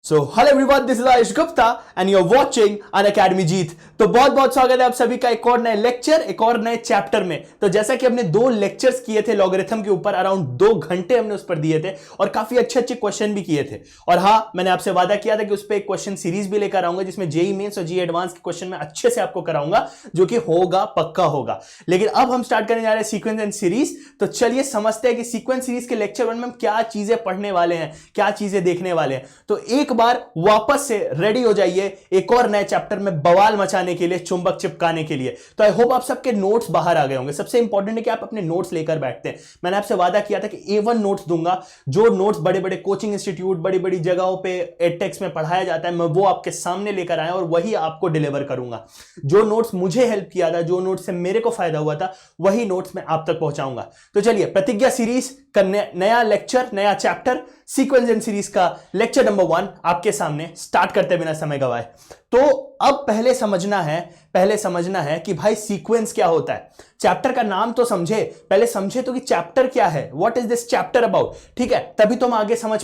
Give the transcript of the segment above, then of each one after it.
So hello everyone, this is Ayush Gupta and you are watching Unacademy Jeet. तो बहुत बहुत स्वागत है आप सभी का एक और नए लेक्चर, एक और नए चैप्टर में। तो जैसा कि हमने 2 लेक्चर्स किए थे लॉगरिथम के ऊपर, अराउंड 2 घंटे हमने उस पर दिए थे और काफी अच्छे अच्छे क्वेश्चन भी किए थे। और हाँ, मैंने आपसे वादा किया था कि उस पर एक क्वेश्चन सीरीज भी लेकर आऊंगा जिसमें जेईई मेंस और जेईई एडवांस के क्वेश्चन में अच्छे से आपको कराऊंगा, जो कि होगा, पक्का होगा। लेकिन अब हम स्टार्ट करने जा रहे हैं सीक्वेंस एंड सीरीज। तो चलिए समझते हैं कि सीक्वेंस सीरीज के लेक्चर 1 में हम क्या चीजें पढ़ने वाले हैं, क्या चीजें देखने वाले हैं। तो एक बार वापस से रेडी हो जाइए एक और नए चैप्टर में बवाल मचाने के लिए, चुंबक चिपकाने के लिए। तो आई होप आप सबके नोट्स बाहर आ गए होंगे। सबसे इंपॉर्टेंट है कि आप अपने नोट्स लेकर बैठते हैं। मैंने आपसे वादा किया था कि A1 नोट्स दूंगा, जो नोट्स बड़े बड़े कोचिंग इंस्टीट्यूट, बड़ी बड़ी जगहों पे एडटेक्स में पढ़ाया जाता है, मैं वो आपके सामने लेकर आया और वही आपको डिलीवर करूंगा। जो नोट्स मुझे हेल्प किया था, जो नोट्स से मेरे को फायदा हुआ था, वही नोट्स मैं आप तक पहुंचाऊंगा। तो चलिए, प्रतिज्ञा सीरीज का नया लेक्चर, नया चैप्टर, सीक्वेंस एंड सीरीज का लेक्चर नंबर 1 आपके सामने स्टार्ट करते बिना समय गवाए। तो अब पहले समझना है कि भाई सीक्वेंस क्या होता है। चैप्टर का नाम तो समझे, पहले समझे तो कि चैप्टर क्या है, what is this chapter about. ठीक है, तभी तो हम आगे समझ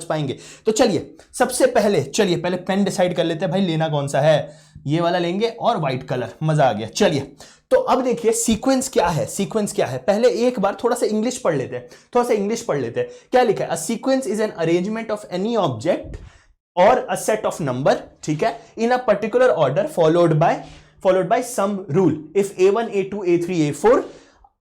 पाएंगे। तो चलिए, सबसे पहले पहले पेन डिसाइड कर लेते हैं भाई, लेना कौन सा है। ये वाला लेंगे और व्हाइट कलर, मजा आ गया। चलिए, तो अब देखिए सीक्वेंस क्या है। पहले एक बार थोड़ा सा इंग्लिश पढ़ लेते हैं। क्या लिखा है? A sequence is an arrangement of any object और अ सेट ऑफ नंबर, ठीक है, in a particular order followed by some rule. If A1 A2 A3 A4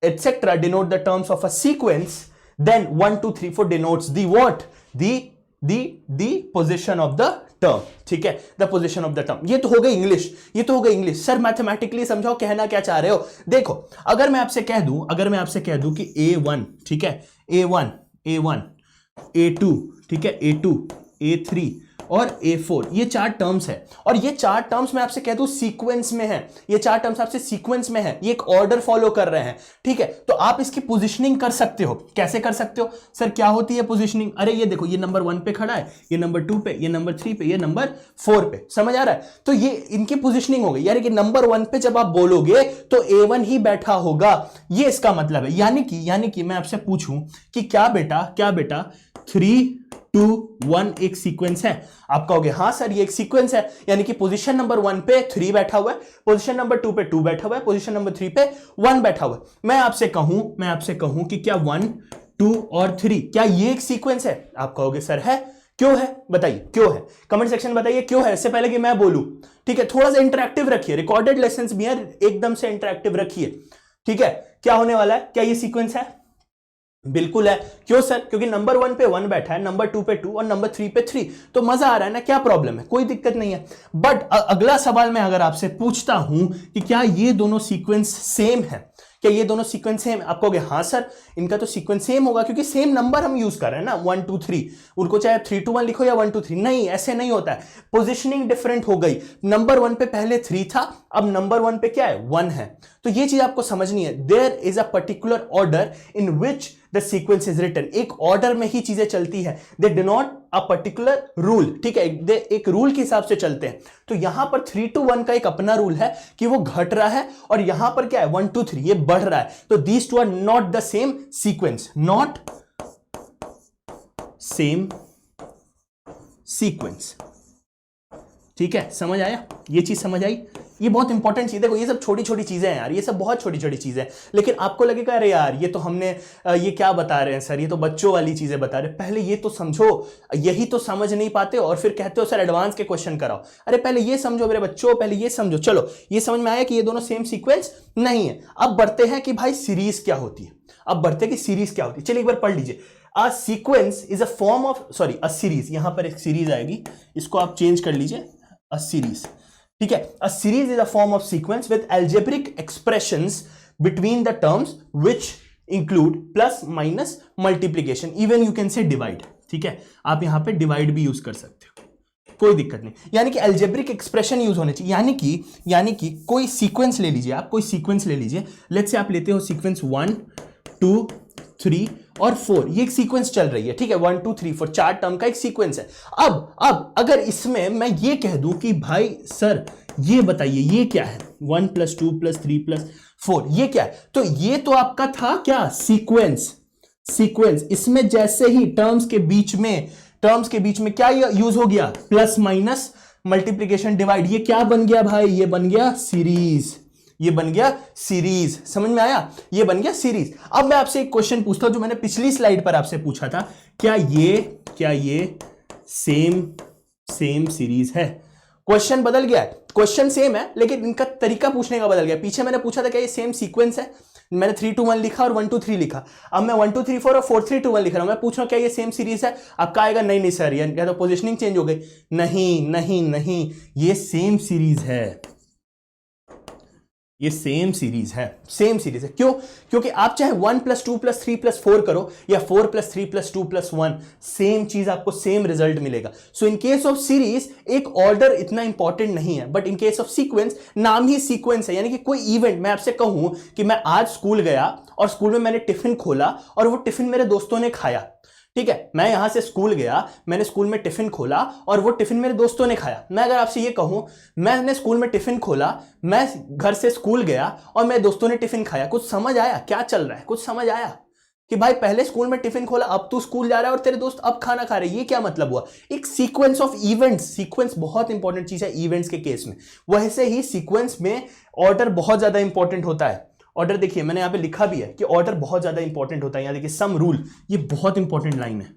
etc. denote the terms of a sequence, then 1 2 3 4 denotes the what? The position of the term. ठीक है, the position of the term. ये तो हो गई English. Sir mathematically समझाओ, कहना क्या चाह रहे हो। देखो, अगर मैं आपसे कह दूं कि A1, ठीक है, A1 A2, ठीक है, A2 A3 और A4, ये 4 टर्म्स है। और ये 4 टर्म्स मैं आपसे कह दूं सीक्वेंस में है। ये 4 टर्म्स आपसे सीक्वेंस में है, ये एक ऑर्डर फॉलो कर रहे हैं। ठीक है, तो आप इसकी पोजीशनिंग कर सकते हो। कैसे कर सकते हो सर? क्या होती है पोजीशनिंग? अरे ये देखो, ये नंबर 1 पे खड़ा है, ये नंबर 2 पे, ये नंबर 3 पे, ये नंबर 4 पे। समझ आ रहा है? तो ये इनकी पोजीशनिंग हो गई। यानी कि नंबर 1 पे जब आप बोलोगे तो A1 ही बैठा होगा, ये इसका मतलब है। यानी कि मैं आपसे पूछूं कि क्या बेटा 3 2 1 एक सीक्वेंस है? आप कहोगे हाँ सर, ये एक सीक्वेंस है। यानी कि पोजीशन नंबर 1 पे 3 बैठा हुआ है, पोजीशन नंबर 2 पे 2 बैठा हुआ है, पोजीशन नंबर 3 पे 1 बैठा हुआ है। मैं आपसे कहूं कि क्या 1 2 और 3 क्या ये एक सीक्वेंस है? आप कहोगे सर है। क्यों है? बताइए क्यों है। कमेंट सेक्शन में बताइए क्यों है। इससे पहले कि मैं बोलूं, ठीक है, थोड़ा सा इंटरेक्टिव रखिए। रिकॉर्डेड लेसन्स भी है, एकदम से इंटरेक्टिव रखिए। ठीक है, क्या होने वाला है? क्या ये सीक्वेंस है? बिल्कुल है। क्यों सर? क्योंकि नंबर 1 पे 1 बैठा है, नंबर 2 पे 2 और नंबर 3 पे 3। तो मजा आ रहा है ना? क्या प्रॉब्लम है? कोई दिक्कत नहीं है। बट अगला सवाल मैं अगर आपसे पूछता हूं कि क्या ये दोनों सीक्वेंस सेम है, क्या ये दोनों सीक्वेंस सेम? आप कहोगे हाँ सर, इनका तो सीक्वेंस सेम होगा क्योंकि सेम नंबर हम यूज कर रहे हैं ना, 1 2 3। उनको चाहे 3 2 1 लिखो या 1 2 3, नहीं, ऐसे नहीं होता है। पोजीशनिंग डिफरेंट हो गई। नंबर 1 पे पहले 3 था, अब नंबर 1 पे क्या है? 1 है। तो ये चीज आपको समझनी है। There is a particular order in which the sequence is written. एक ऑर्डर में ही चीजें चलती है। They denote a particular rule. ठीक है, दे एक रूल के हिसाब से चलते हैं। तो यहां पर 3 2 1 का एक अपना रूल है कि वो घट रहा है, और यहां पर क्या है? 1 2 3, ये बढ़ रहा है। तो these two are not the same sequence, not same sequence. ठीक है, समझ आया? ये चीज समझ आई? ये बहुत इंपॉर्टेंट चीज। देखो, ये सब छोटी छोटी चीजें हैं यार, ये सब बहुत छोटी छोटी चीजें हैं। लेकिन आपको लगेगा अरे यार ये तो हमने ये क्या बता रहे हैं सर, ये तो बच्चों वाली चीजें बता रहे हैं। पहले ये तो समझो, यही तो समझ नहीं पाते और फिर कहते हो सर एडवांस के क्वेश्चन कराओ। अरे पहले ये समझो मेरे बच्चों, पहले ये समझो। चलो, ये समझ में आया कि ये दोनों सेम सीक्वेंस नहीं है। अब बढ़ते हैं कि भाई सीरीज क्या होती है। चलिए एक बार पढ़ लीजिए। A sequence is a form of, a series, यहां पर एक सीरीज आएगी, इसको आप चेंज कर लीजिए, a series। ठीक है, a series is a form of sequence with algebraic expressions between the terms which include plus, minus, multiplication, even you can say divide। ठीक है, आप यहां पे divide भी यूज कर सकते हो, कोई दिक्कत नहीं। यानी कि algebraic एक्सप्रेशन यूज होने चाहिए। यानी कि कोई सीक्वेंस ले लीजिए, लेट्स से आप लेते हो सीक्वेंस 1 2 3 और 4, ये एक सीक्वेंस चल रही है। ठीक है, 1 2 3 4 4 टर्म का एक सीक्वेंस है। अब अगर इसमें मैं ये कह दूं कि भाई सर ये बताइए ये क्या है? 1 + 2 + 3 + 4, ये क्या है? तो ये तो आपका था क्या? सीक्वेंस। इसमें जैसे ही टर्म्स के बीच में टर्म्स के बीच में क्या यूज हो गया, प्लस माइनस मल्टीप्लीकेशन डिवाइड, ये क्या बन गया भाई, ये बन गया सीरीज, ये बन गया सीरीज, समझ में आया, ये बन गया सीरीज। अब मैं आपसे एक क्वेश्चन पूछता हूं जो मैंने पिछली स्लाइड पर आपसे पूछा था, क्या ये सेम सीरीज है? क्वेश्चन बदल गया है, क्वेश्चन सेम है लेकिन इनका तरीका पूछने का बदल गया। पीछे मैंने पूछा था क्या ये सेम सीक्वेंस है, मैंने 3 2 1 लिखा और 1 2 3 लिखा। अब मैं 1 2 3 4 और 4 3 2 1 लिख रहा हूं, मैं पूछ रहा हूं क्या ये सेम सीरीज है? आपका आएगा नहीं सर, ये तो पोजीशनिंग चेंज हो गई। नहीं, ये सेम सीरीज है, ये सेम सीरीज है, सेम सीरीज है। क्यों? क्योंकि आप चाहे 1 + 2 + 3 + 4 करो या 4 + 3 + 2 + 1, सेम चीज आपको सेम रिजल्ट मिलेगा। सो इन केस ऑफ सीरीज एक ऑर्डर इतना इंपॉर्टेंट नहीं है, but in case of sequence नाम ही सीक्वेंस है। यानी कि कोई इवेंट, मैं आपसे कहूं कि मैं आज स्कूल गया और स्कूल में मैंने टिफिन खोला और वो टिफिन मेरे दोस्तों ने खाया, ठीक है, मैं यहां से स्कूल गया, मैंने स्कूल में टिफिन खोला और वो टिफिन मेरे दोस्तों ने खाया। मैं अगर आपसे ये कहूं मैंने स्कूल में टिफिन खोला, मैं घर से स्कूल गया और मेरे दोस्तों ने टिफिन खाया, कुछ समझ आया क्या चल रहा है? कुछ समझ आया कि भाई पहले स्कूल में टिफिन खोला, अब तू स्कूल जा रहा है और तेरे दोस्त अब खाना खा रहे हैं, ये क्या मतलब हुआ? एक सीक्वेंस ऑफ इवेंट्स, सीक्वेंस बहुत इंपॉर्टेंट चीज है इवेंट्स के केस में। वैसे ही सीक्वेंस में ऑर्डर बहुत ज्यादा इंपॉर्टेंट होता है। ऑर्डर देखिए मैंने यहां पे लिखा भी है कि ऑर्डर बहुत ज्यादा इंपॉर्टेंट होता है। यहां देखिए सम रूल, ये बहुत इंपॉर्टेंट लाइन है,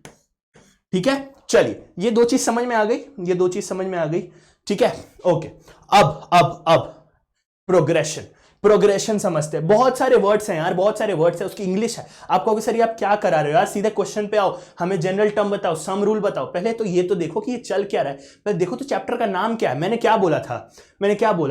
ठीक है। चलिए ये दो चीज समझ में आ गई, ये दो चीज समझ में आ गई, ठीक है, ओके। अब प्रोग्रेशन समझते हैं। बहुत सारे वर्ड्स हैं यार, बहुत सारे वर्ड्स हैं, उसकी इंग्लिश है। आप कहोगे सर ये आप क्या करा रहे हो यार, सीधे क्वेश्चन पे आओ, हमें जनरल टर्म बताओ, सम रूल बताओ। पहले तो ये तो देखो कि ये चल क्या रहा है, पहले देखो तो चैप्टर का नाम क्या है। मैंने क्या बोला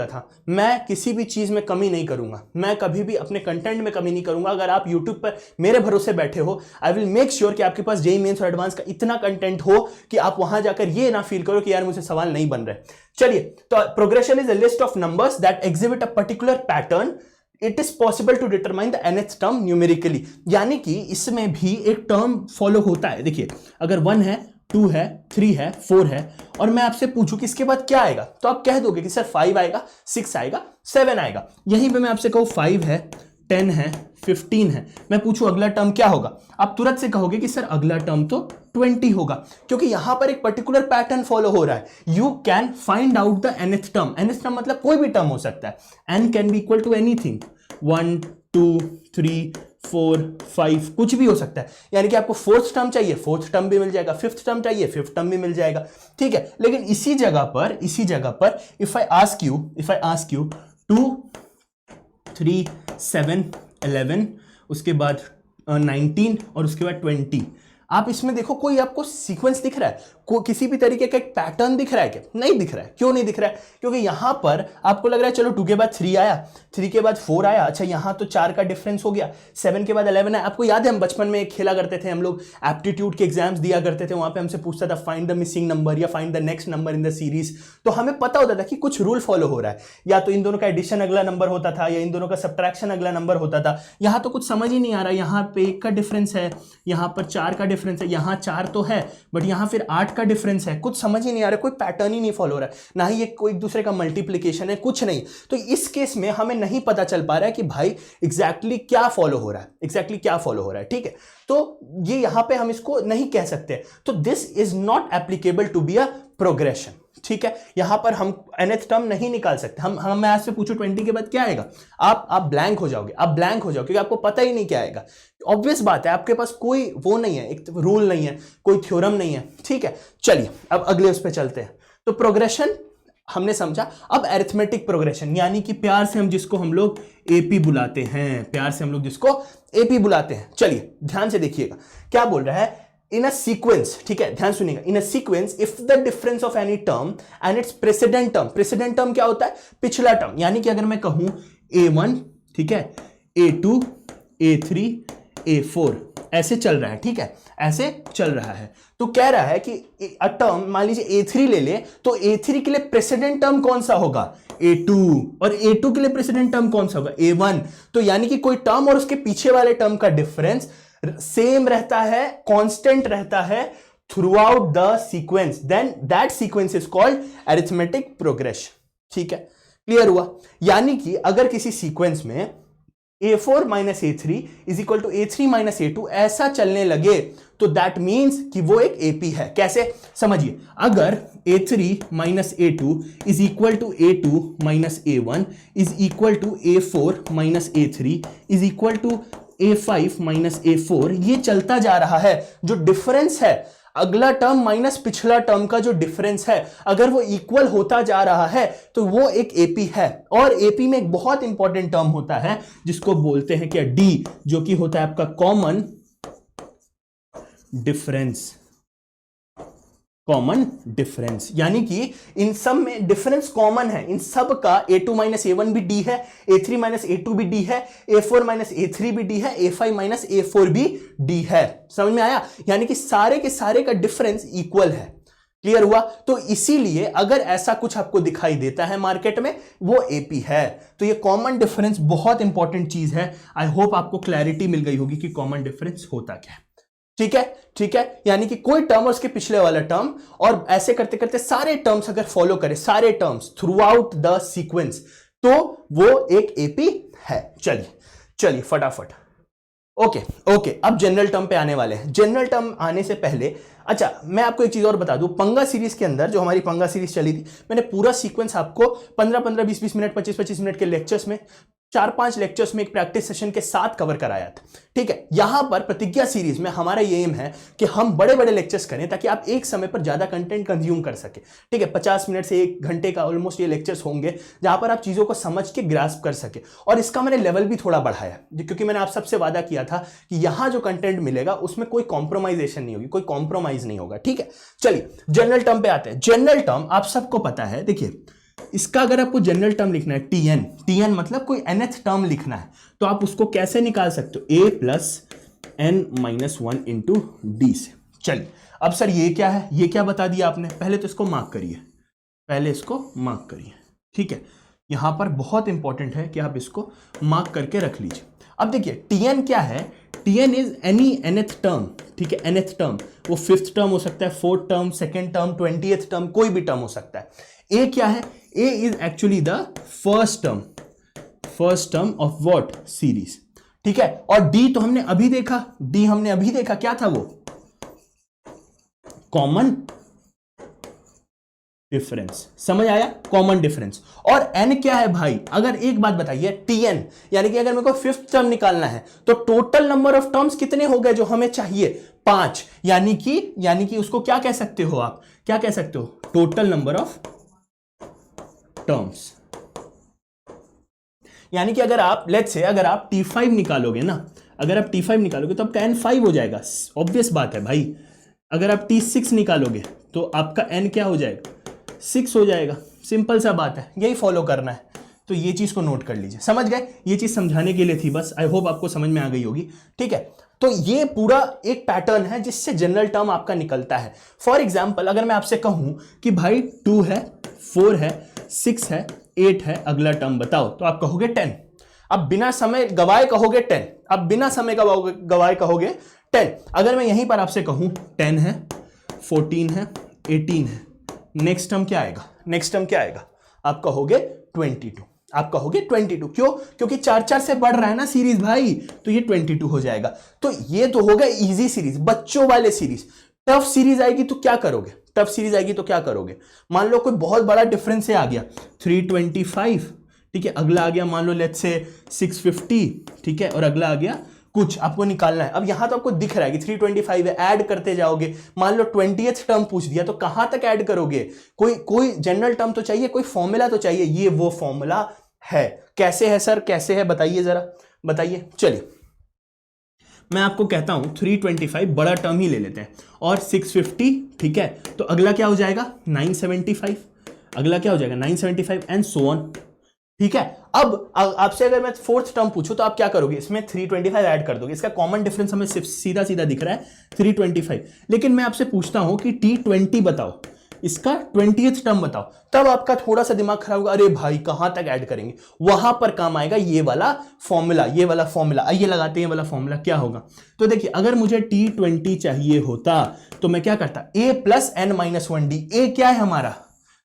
था, मैं किसी भी चीज में कमी नहीं करूंगा, मैं कभी भी अपने कंटेंट में कमी नहीं करूंगा। अगर आप यूट्यूब पर मेरे भरोसे बैठे हो, आई विल मेक श्योर कि आपके पास जेईई मेंस और एडवांस का इतना कंटेंट हो कि आप वहां जाकर ये ना फील करो कि यार मुझे सवाल नहीं बन रहे। चलिए, तो progression is a list of numbers that exhibit a particular pattern, it is possible to determine the nth term numerically. यानी कि इसमें भी एक टर्म फॉलो होता है। देखिए अगर 1 है, 2 है, 3 है, 4 है और मैं आपसे पूछूं कि इसके बाद क्या आएगा, तो आप कह दोगे कि सर 5 आएगा, 6 आएगा, 7 आएगा। यहीं पे मैं आपसे कहूं 5 है, 10 है, 15 है, मैं पूछूं अगला टर्म क्या होगा, आप तुरंत से कहोगे कि सर अगला टर्म तो 20 होगा, क्योंकि यहां पर एक पर्टिकुलर पैटर्न फॉलो हो रहा है। You can find out the nth term. nth term मतलब कोई भी टर्म हो सकता है, n can be equal to anything, 1 2 3 4 5 कुछ भी हो सकता है। यानी कि आपको 4th टर्म चाहिए, 4th टर्म भी मिल जाएगा, 5th टर्म चाहिए, 5th टर्म भी मिल जाएगा, ठीक है। लेकिन इसी जगह पर इफ आई आस्क यू 2 3 7 11 उसके बाद 19 और उसके बाद 20, आप इसमें देखो कोई आपको सीक्वेंस दिख रहा है, किसी भी तरीके का एक पैटर्न दिख रहा है क्या? नहीं दिख रहा है। क्यों नहीं दिख रहा है? क्योंकि यहां पर आपको लग रहा है चलो 2 के बाद 3 आया, 3 के बाद 4 आया, अच्छा यहां तो 4 का डिफरेंस हो गया, 7 के बाद 11 आया। आपको याद है हम बचपन में खेला करते थे, हम लोग एप्टीट्यूड के एग्जाम्स दिया करते थे, वहां पे हमसे पूछता था फाइंड द मिसिंग नंबर या find the next number in the series. तो हमें पता होता था कि कुछ रूल फॉलो हो रहा है, या तो इन दोनों का एडिशन अगला नंबर होता था या इन दोनों का सब्ट्रैक्शन अगला नंबर होता था। यहां तो कुछ समझ ही नहीं आ रहा, यहां पे 1 का डिफरेंस है, यहां पर 4 का डिफरेंस है, यहां 4 तो है बट यहां फिर 8 का डिफरेंस है, कुछ समझ ही नहीं आ रहा, कोई पैटर्न ही नहीं फॉलो हो रहा है, ना ही ये कोई एक दूसरे का मल्टीप्लिकेशन है, कुछ नहीं। तो इस केस में हमें नहीं पता चल पा रहा है कि भाई एग्जैक्टली क्या फॉलो हो रहा है, ठीक है। तो ये यहां पे हम इसको नहीं कह सकते, तो this is not applicable to be a progression, ठीक है। यहां पर हम nth टर्म नहीं निकाल सकते। हम मैं आपसे पूछूं 20 के बाद क्या आएगा, आप ब्लैंक हो जाओगे, क्योंकि आपको पता ही नहीं क्या आएगा। ऑब्वियस बात है, आपके पास कोई वो नहीं है, एक रूल नहीं है, कोई थ्योरम नहीं है, ठीक है। चलिए अब अगले उस पर चलते हैं। तो प्रोग्रेशन हमने समझा। अब अरिथमेटिक प्रोग्रेशन, यानी कि प्यार से हम जिसको हम लोग एपी बुलाते हैं, चलिए ध्यान से देखिएगा क्या बोल रहा है। इन अ सीक्वेंस, ठीक है, ध्यान सुनिएगा, in a sequence if the difference of any term and its president term क्या होता है? पिछला टर्म। यानी कि अगर मैं कहूं A1, ठीक है, A2, A3, A4 ऐसे चल रहा है, ठीक है, ऐसे चल रहा है, तो कह रहा है कि टर्म मान लीजिए A3 ले ले, तो A3 के लिए प्रेसिडेंट टर्म कौन सा होगा? A2, और A2 के लिए प्रेसिडेंट टर्म कौन सा होगा? A1। तो यानी कि कोई टर्म और उसके पीछे वाले टर्म का डिफरेंस सेम रहता है, कांस्टेंट रहता है throughout the sequence, then that sequence is called arithmetic progression, ठीक है, क्लियर हुआ। यानी कि अगर किसी सीक्वेंस में A4 - A3 = A3 - A2 ऐसा चलने लगे तो दैट मीन्स कि वो एक एपी है। कैसे समझिए, अगर A3 minus A2 is equal to A2 minus A1 is equal to A4 minus A3 is equal to A5 minus A4, ये चलता जा रहा है। जो डिफरेंस है अगला टर्म माइनस पिछला टर्म का जो डिफरेंस है, अगर वो इक्वल होता जा रहा है तो वो एक एपी है। और एपी में एक बहुत इंपॉर्टेंट टर्म होता है जिसको बोलते हैं क्या, डी, जो कि होता है आपका कॉमन डिफरेंस। कॉमन डिफरेंस यानी कि इन सब में डिफरेंस कॉमन है, इन सब का A2 माइनस A1 भी डी है, A3 माइनस A2 भी डी है, A4 माइनस A3 भी डी है, A5 माइनस A4 भी डी है। समझ में आया? यानी कि सारे के सारे का डिफरेंस इक्वल है। क्लियर हुआ? तो इसीलिए अगर ऐसा कुछ आपको दिखाई देता है मार्केट में, वो एपी है। तो ये कॉमन डिफरेंस बहुत इंपॉर्टेंट चीज है। आई होप आपको क्लैरिटी मिल गई होगी कि कॉमन डिफरेंस होता क्या है। ठीक है, ठीक है, यानी कि कोई टर्म और उसके पिछले वाला टर्म, और ऐसे करते करते सारे टर्म्स अगर फॉलो करें, सारे terms through out the sequence, तो वो एक एपी है। चलिए चलिए फटाफट। ओके ओके, अब जनरल टर्म पे आने वाले हैं। जनरल टर्म आने से पहले अच्छा मैं आपको एक चीज और बता दूं, पंगा सीरीज के अंदर जो हमारी पंगा सीरीज चली थी, मैंने पूरा सीक्वेंस आपको 15-15, 20-20 मिनट, 25-25 मिनट के लेक्चर्स में, 4-5 लेक्चर्स में एक प्रैक्टिस सेशन के साथ कवर कराया था। ठीक है, यहां पर प्रतिज्ञा सीरीज में हमारा ये एम है कि हम बड़े बड़े लेक्चर्स करें ताकि आप एक समय पर ज्यादा कंटेंट कंज्यूम कर सके। ठीक है, 50 मिनट से 1 घंटे का ऑलमोस्ट ये लेक्चर्स होंगे जहां पर आप चीजों को समझ के ग्रास्प कर सके। और इसका मैंने लेवल भी थोड़ा बढ़ाया क्योंकि मैंने आप सबसे वादा किया था कि यहां जो कंटेंट मिलेगा उसमें कोई कॉम्प्रोमाइजेशन नहीं होगी, कोई कॉम्प्रोमाइज नहीं होगा। ठीक है, चलिए जनरल टर्म पे आते हैं। जनरल टर्म आप सबको पता है, देखिए इसका अगर आपको जनरल टर्म लिखना है टीएन, टीएन मतलब कोई nth टर्म लिखना है, तो आप उसको कैसे निकाल सकते हो, a plus n minus 1 into D से। चलिए अब सर ये क्या है, ये क्या बता दिया आपने, पहले तो इसको मार्क करिए, पहले इसको मार्क करिए। ठीक है, यहां पर बहुत इंपॉर्टेंट है कि आप इसको मार्क करके रख लीजिए। अब देखिए टीएन क्या है, TN is any nth term. ठीक है, nth टर्म वो 5th टर्म हो सकता है, 4th term, 2nd term, 20th term, कोई भी टर्म हो सकता है। ए क्या है, a is actually the first term of what series. ठीक है, और डी तो हमने अभी देखा, डी हमने अभी देखा क्या था, वो कॉमन डिफरेंस। समझ आया, कॉमन डिफरेंस। और एन क्या है भाई, अगर एक बात बताइए, टीएन यानी कि अगर मेरे को 5th टर्म निकालना है तो टोटल नंबर ऑफ टर्म्स कितने हो गए जो हमें चाहिए, 5। यानी कि उसको क्या कह सकते हो आप, क्या कह सकते हो, टोटल नंबर ऑफ टर्म्स। यानी कि अगर आप लेट्स से अगर आप T5 निकालोगे ना, अगर आप T5 निकालोगे तो आपका N 5 हो जाएगा, ऑब्वियस बात है भाई। अगर आप T6 निकालोगे तो आपका N क्या हो जाएगा, 6 हो जाएगा। सिंपल सा बात है, यही फॉलो करना है। तो ये चीज को नोट कर लीजिए, समझ गए, ये चीज समझाने के लिए थी बस। आई होप आपको समझ में आ गई होगी। ठीक है, तो ये पूरा एक पैटर्न है जिससे जनरल टर्म आपका निकलता है। फॉर एग्जाम्पल अगर मैं आपसे कहूं कि भाई 2 है, 4 है, 6 है, 8 है, अगला टर्म बताओ, तो आप कहोगे 10। अब बिना समय गवाए कहोगे 10, अब बिना समय गवाए कहोगे 10। अगर मैं यहीं पर आपसे कहूं 10 है, 14 है, 18 है, नेक्स्ट टर्म क्या आएगा, नेक्स्ट टर्म क्या आएगा, आप कहोगे 22। आप कहोगे 22, क्यों, क्योंकि 4-4 से बढ़ रहा है ना सीरीज भाई, तो ये 22 हो जाएगा। तो ये तो होगा इजी सीरीज, बच्चों वाले सीरीज। टफ सीरीज आएगी तो क्या करोगे, टफ सीरीज आएगी तो क्या करोगे, मान लो कोई बहुत बड़ा डिफरेंस से आ गया 325, ठीक है, अगला आ गया मान लो लेट्स से 650, ठीक है, और अगला आ गया कुछ आपको निकालना है। अब यहां तो आपको दिख रहा है कि 325 है, ऐड करते जाओगे, मान लो 20th टर्म पूछ दिया तो कहां तक ऐड करोगे, कोई जनरल टर्म तो चाहिए, कोई फॉर्मूला तो चाहिए, ये वो फॉर्मूला है। कैसे है सर, कैसे है बताइए जरा, बताइए। चलिए मैं आपको कहता हूं 325 बड़ा टर्म ही ले लेते हैं, और 650, ठीक है, तो अगला क्या हो जाएगा 975, अगला क्या हो जाएगा 975 एंड सो ऑन। ठीक है, अब आपसे अगर मैं 4th टर्म पूछूं तो आप क्या करोगे, इसमें 325 ऐड कर दोगे, इसका कॉमन डिफरेंस हमें सीधा सीधा दिख रहा है 325। लेकिन मैं आपसे पूछता हूं कि T20 बताओ, इसका 20th टर्म बताओ, तब आपका थोड़ा सा दिमाग खराब होगा, अरे भाई कहां तक ऐड करेंगे, वहां पर काम आएगा ये वाला फॉर्मूला, ये वाला फॉर्मूला। आइए लगाते हैं ये वाला फॉर्मूला क्या होगा। तो देखिए अगर मुझे T20 चाहिए होता तो मैं क्या करता, a plus n minus 1d। a क्या है हमारा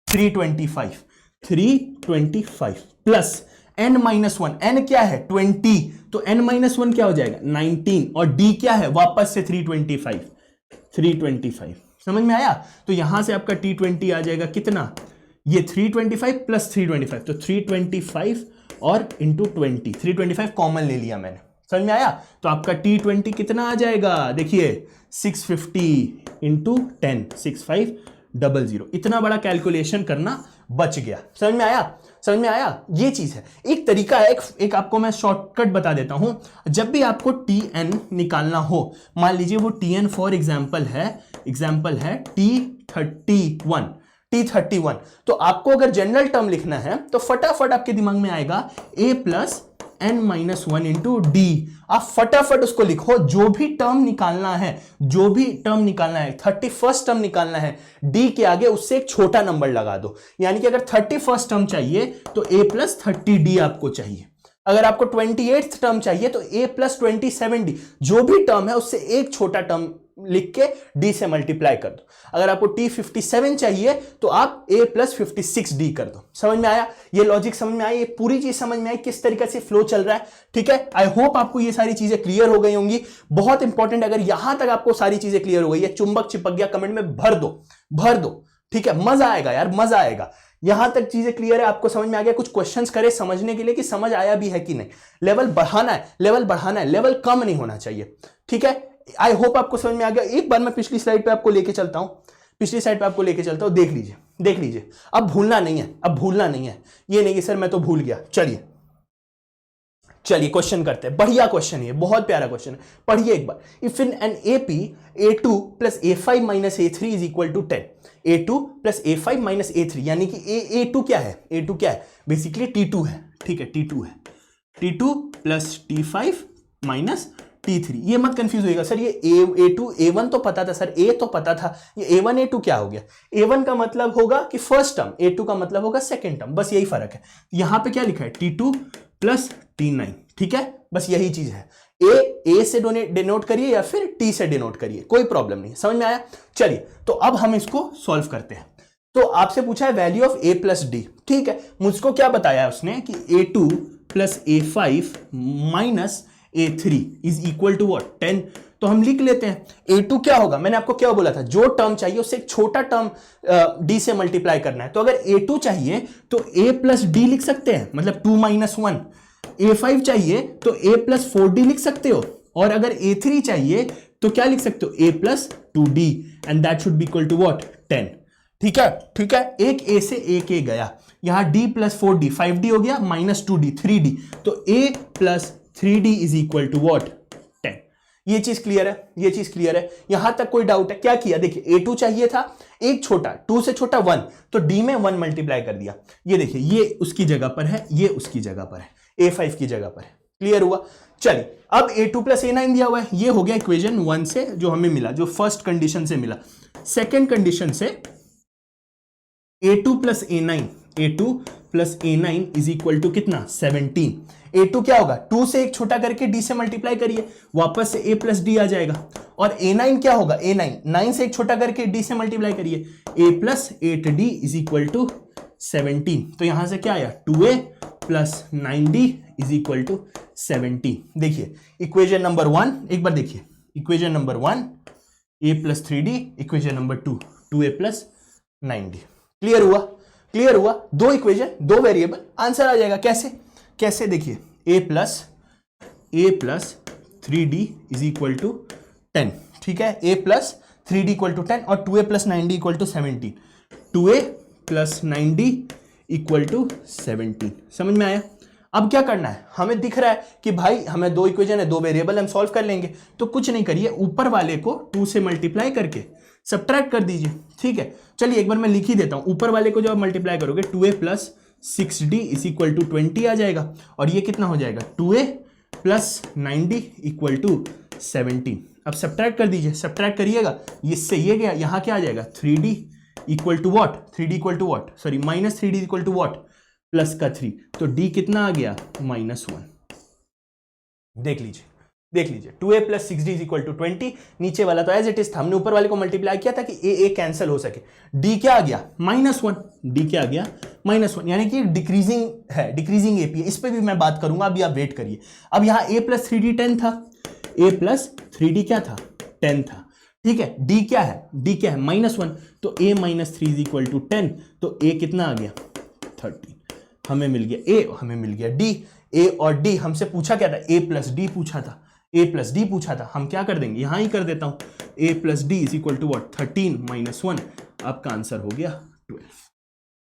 325 प्लस n माइनस 1, n क्या है 20, तो n माइनस 1 क्या हो जाएगा 19, और d क्या है वापस से 325, 325। समझ में आया? तो यहां से आपका T20 आ जाएगा कितना, ये 325 प्लस 325, तो 325 और इंटू 20, 325 कॉमन ले लिया मैंने। समझ में आया? तो आपका T20 कितना आ जाएगा, देखिए 650 इंटू 10, 6500। इतना बड़ा कैलकुलेशन करना बच गया। समझ में आया? समझ में आया? ये चीज है, एक तरीका है, एक आपको मैं शॉर्टकट बता देता हूं। जब भी आपको Tn निकालना हो, मान लीजिए वो Tn फॉर एग्जाम्पल है T31, तो आपको अगर जनरल टर्म लिखना है तो फटाफट आपके दिमाग में आएगा a plus n minus 1 into D. आप फटाफट उसको लिखो, जो भी टर्म निकालना है 31st टर्म निकालना है, डी के आगे उससे एक छोटा नंबर लगा दो। यानी कि अगर 31st टर्म चाहिए तो a प्लस 30d आपको चाहिए। अगर आपको 28th टर्म चाहिए तो a प्लस 27d, जो भी टर्म है उससे एक छोटा टर्म लिख के d से मल्टीप्लाई कर दो। अगर आपको T57 चाहिए तो आप a प्लस 56d कर दो। समझ में आया? ये लॉजिक समझ में आया? ये पूरी चीज समझ में आई किस तरीके से फ्लो चल रहा है? ठीक है, आई होप आपको ये सारी चीजें क्लियर हो गई होंगी। बहुत इंपॉर्टेंट, अगर यहां तक आपको सारी चीजें क्लियर हो गई है, चुंबक चिपक गया कमेंट में भर दो। ठीक है, मजा आएगा यार, मजा आएगा। यहां तक चीजें क्लियर है, आपको समझ में आ गया? कुछ क्वेश्चंस करे समझने के लिए कि समझ आया भी है कि नहीं। लेवल बढ़ाना है, लेवल कम नहीं होना चाहिए। ठीक है, आई होप आपको समझ में आ गया। एक बार मैं पिछली स्लाइड पे आपको लेके चलता हूं, देख लीजिए। अब भूलना नहीं है, ये नहीं कि सर मैं तो भूल गया। चलिए क्वेश्चन करते हैं। बढ़िया क्वेश्चन है, बहुत प्यारा क्वेश्चन है, पढ़िए एक बार। If in an AP A2 plus A5 minus A3 is equal to 10, A2 plus A5 minus A3, यानी कि A2 क्या है, बेसिकली T2 है। ठीक है, T2 plus T5 minus T3। ये मत कंफ्यूज होइएगा, सर ये A2 A1 तो पता था सर, A तो पता था, ये A1 A2 क्या हो गया? A1 का मतलब होगा कि फर्स्ट टर्म, A2 का मतलब होगा सेकंड टर्म, बस यही फर्क है। यहां पे क्या लिखा है, T2 प्लस T9। ठीक है, बस यही चीज है। A से डिनोट करिए या फिर T से डिनोट करिए, कोई प्रॉब्लम नहीं। समझ में आया? चलिए, तो अब हम इसको सॉल्व करते हैं। तो आपसे पूछा है value of A plus D. ठीक है, मुझको क्या बताया उसने कि A2 plus A5 minus A3 is equal to what, 10। तो हम लिख लेते हैं। A2 क्या होगा, मैंने आपको क्या बोला था, जो टर्म चाहिए उससे एक छोटा टर्म D से मल्टीप्लाई करना है। तो अगर A2 चाहिए तो A प्लस डी लिख सकते हैं, मतलब 2 माइनस 1। A5 चाहिए तो A प्लस 4D लिख सकते हो, और अगर A3 चाहिए तो क्या लिख सकते हो, A plus 2D, and that should be equal to what, 10। ठीक है, एक A से एक A गया, यहां D प्लस 4D 5D हो गया, माइनस 2D 3D, तो A plus 3D is equal to what, 10। ये चीज क्लियर है? यहां तक कोई डाउट है? क्या किया, देखिए A2 चाहिए था एक छोटा, 2 से छोटा 1, तो D में 1 मल्टीप्लाई कर दिया। ये देखिए, ये उसकी जगह पर है, ये उसकी जगह पर है, A5 की जगह पर है। क्लियर हुआ? चलिए, अब A2 प्लस A9 दिया हुआ है, ये हो गया इक्वेशन 1 से जो हमें मिला, जो फर्स्ट कंडीशन से मिला। सेकेंड कंडीशन से A2 plus A9 is equal to कितना, 17। A2 क्या होगा, 2 से एक छोटा करके D से मल्टीप्लाई करिए, वापस से A प्लस डी आ जाएगा। और A9 क्या होगा, A9 से एक छोटा करके D से मल्टीप्लाई करिए, A plus 8D is equal to 17। तो यहां से क्या आया, 2A plus 9D is equal to 17। देखिए इक्वेशन नंबर 1, एक बार देखिए, equation number 1 A plus 3D, equation number 2 2A plus 9D। Clear हुआ? दो इक्वेशन, दो वेरिएबल, आंसर आ जाएगा। कैसे देखिए, A plus 3D is equal to 10। ठीक है, A plus 3D equal to 10 और 2A plus 9D equal to 17। 2A plus 9D equal to 17। समझ में आया? अब क्या करना है, हमें दिख रहा है कि भाई हमें दो इक्वेशन है, दो वेरिएबल हम सॉल्व कर लेंगे। तो कुछ नहीं करिए, ऊपर वाले को 2 से मल्टीप्लाई करके सब्ट्रैक्ट कर दीजिए। ठीक है, चलिए एक बार मैं लिख ही देता हूं। ऊपर वाले को जब आप मल्टीप्लाई करोगे 2A plus 6D is equal to 20 आ जाएगा, और ये कितना हो जाएगा, 2A plus 9D equal to 17। अब सब्ट्रैक्ट कर दीजिए, सब्ट्रैक्ट करिएगा, इससे ये गया, यहां क्या आ जाएगा, 3D equal to what, minus 3D equal to what, plus का 3, तो D कितना आ गया, -1। देख लीजिए 2A plus 6D is equal to 20। नीचे वाला तो एज इट इज था, हमने ऊपर वाले को मल्टीप्लाई किया था कि A कैंसिल हो सके। D क्या आ गया, -1, यानी कि डिक्रीजिंग AP है। इस पे भी मैं बात करूंगा, अभी आप वेट करिए। अब यहाँ A प्लस 3D 10 था, A प्लस 3D क्या था, 10 था। ठीक है, डी क्या है, डी क्या है, -1, तो a minus 3 is equal to 10, तो a कितना आ गया 13, हमें मिल गया a, हमें मिल गया d। a और d हमसे पूछा क्या था, a प्लस डी पूछा था, a प्लस डी पूछा था, हम क्या कर देंगे, यहां ही कर देता हूं, a plus D is equal to what 13 minus 1, आपका आंसर हो गया 12।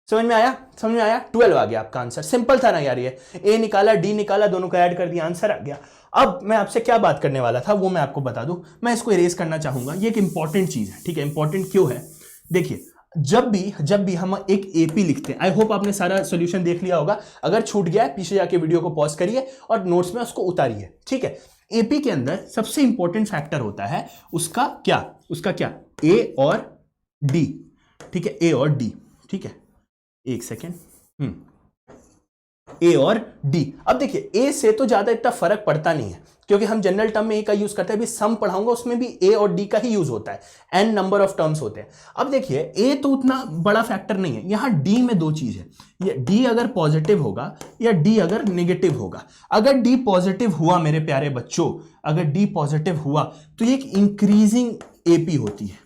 समझ में आया, समझ में आया, 12 आ गया आपका आंसर। सिंपल था ना यार, ये a निकाला d निकाला, दोनों को ऐड कर दिया, आंसर आ गया। अब मैं आपसे क्या बात करने वाला था वो मैं आपको बता दूं, मैं इसको इरेज करना चाहूंगा, ये एक इंपॉर्टेंट चीज है, ठीक है, इंपॉर्टेंट क्यों है, देखिए जब भी हम एक एपी लिखते हैं, आई होप आपने सारा सॉल्यूशन देख लिया होगा, अगर छूट गया है पीछे जाके वीडियो को पॉज करिए और नोट्स में उसको उतारिए, ठीक है। एपी के अंदर सबसे इंपॉर्टेंट फैक्टर होता है उसका क्या, ए और डी, ठीक है, ए और डी, ठीक है, एक सेकेंड, ए और डी। अब देखिए ए से तो ज्यादा इतना फर्क पड़ता नहीं है, क्योंकि हम जनरल टर्म में ए का यूज करते हैं, अभी सम पढ़ाऊंगा उसमें भी ए और डी का ही यूज होता है, एन नंबर ऑफ टर्म्स होते हैं। अब देखिए ए तो उतना बड़ा फैक्टर नहीं है, यहां डी में दो चीज है, ये डी अगर पॉजिटिव होगा या डी अगर नेगेटिव होगा। अगर डी पॉजिटिव हुआ मेरे प्यारे बच्चों, अगर डी पॉजिटिव हुआ तो ये एक इंक्रीजिंग एपी होती है,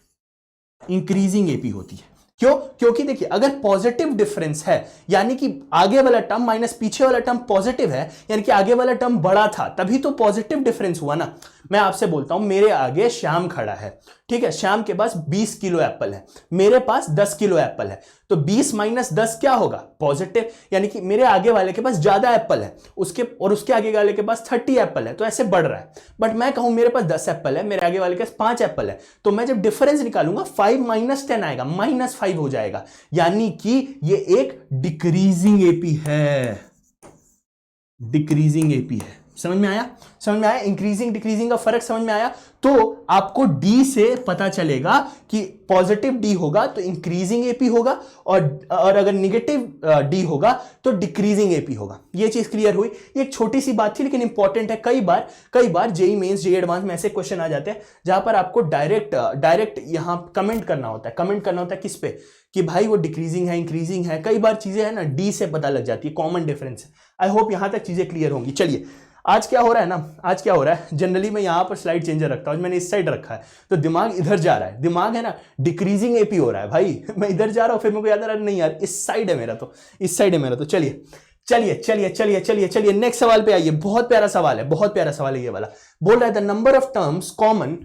इंक्रीजिंग एपी होती है। क्यों, क्योंकि देखिए अगर पॉजिटिव डिफरेंस है, यानी कि आगे वाला टर्म माइनस पीछे वाला टर्म पॉजिटिव है, यानी कि आगे वाला टर्म बड़ा था, तभी तो पॉजिटिव डिफरेंस हुआ ना। मैं आपसे बोलता हूं मेरे आगे श्याम खड़ा है, ठीक है, श्याम के पास 20 किलो एप्पल है, मेरे पास 10 किलो एप्पल है, तो 20 माइनस 10 क्या होगा, पॉजिटिव, यानी कि मेरे आगे वाले के पास ज्यादा एप्पल है, उसके आगे वाले के पास 30 एप्पल है, तो ऐसे बढ़ रहा है। बट मैं कहूं मेरे पास 10 एप्पल है, मेरे आगे वाले के पास 5 एप्पल है, तो मैं जब डिफरेंस निकालूंगा 5 माइनस 10 आएगा, -5 हो जाएगा, यानी कि ये एक डिक्रीजिंग एपी है, डिक्रीजिंग एपी है। समझ में आया, समझ में आया, इंक्रीजिंग डिक्रीजिंग का फर्क समझ में आया। तो आपको डी से पता चलेगा कि पॉजिटिव डी होगा तो इंक्रीजिंग एपी होगा, और अगर निगेटिव डी होगा तो डिक्रीजिंग एपी होगा। ये चीज क्लियर हुई। ये एक छोटी सी बात थी लेकिन इंपॉर्टेंट है। कई बार जेई मेंस जेई एडवांस में ऐसे क्वेश्चन आ जाते हैं जहां पर आपको डायरेक्ट यहां कमेंट करना होता है, किस पे, कि भाई वो डिक्रीजिंग है इंक्रीजिंग है। कई बार चीजें है ना डी से पता लग जाती है, कॉमन डिफरेंस है। आई होप यहां तक चीजें क्लियर होंगी। चलिए आज क्या हो रहा है, जनरली मैं यहां पर स्लाइड चेंजर रखता हूं, मैंने इस साइड रखा है तो दिमाग इधर जा रहा है, दिमाग है ना डिक्रीजिंग एपी हो रहा है भाई। मैं इधर जा रहा हूं फिर मेरे को याद आ रहा नहीं यार इस साइड है मेरा, तो इस साइड है मेरा। तो चलिए नेक्स्ट सवाल पे आइए। बहुत प्यारा सवाल है ये वाला। बोल रहा है the number of terms common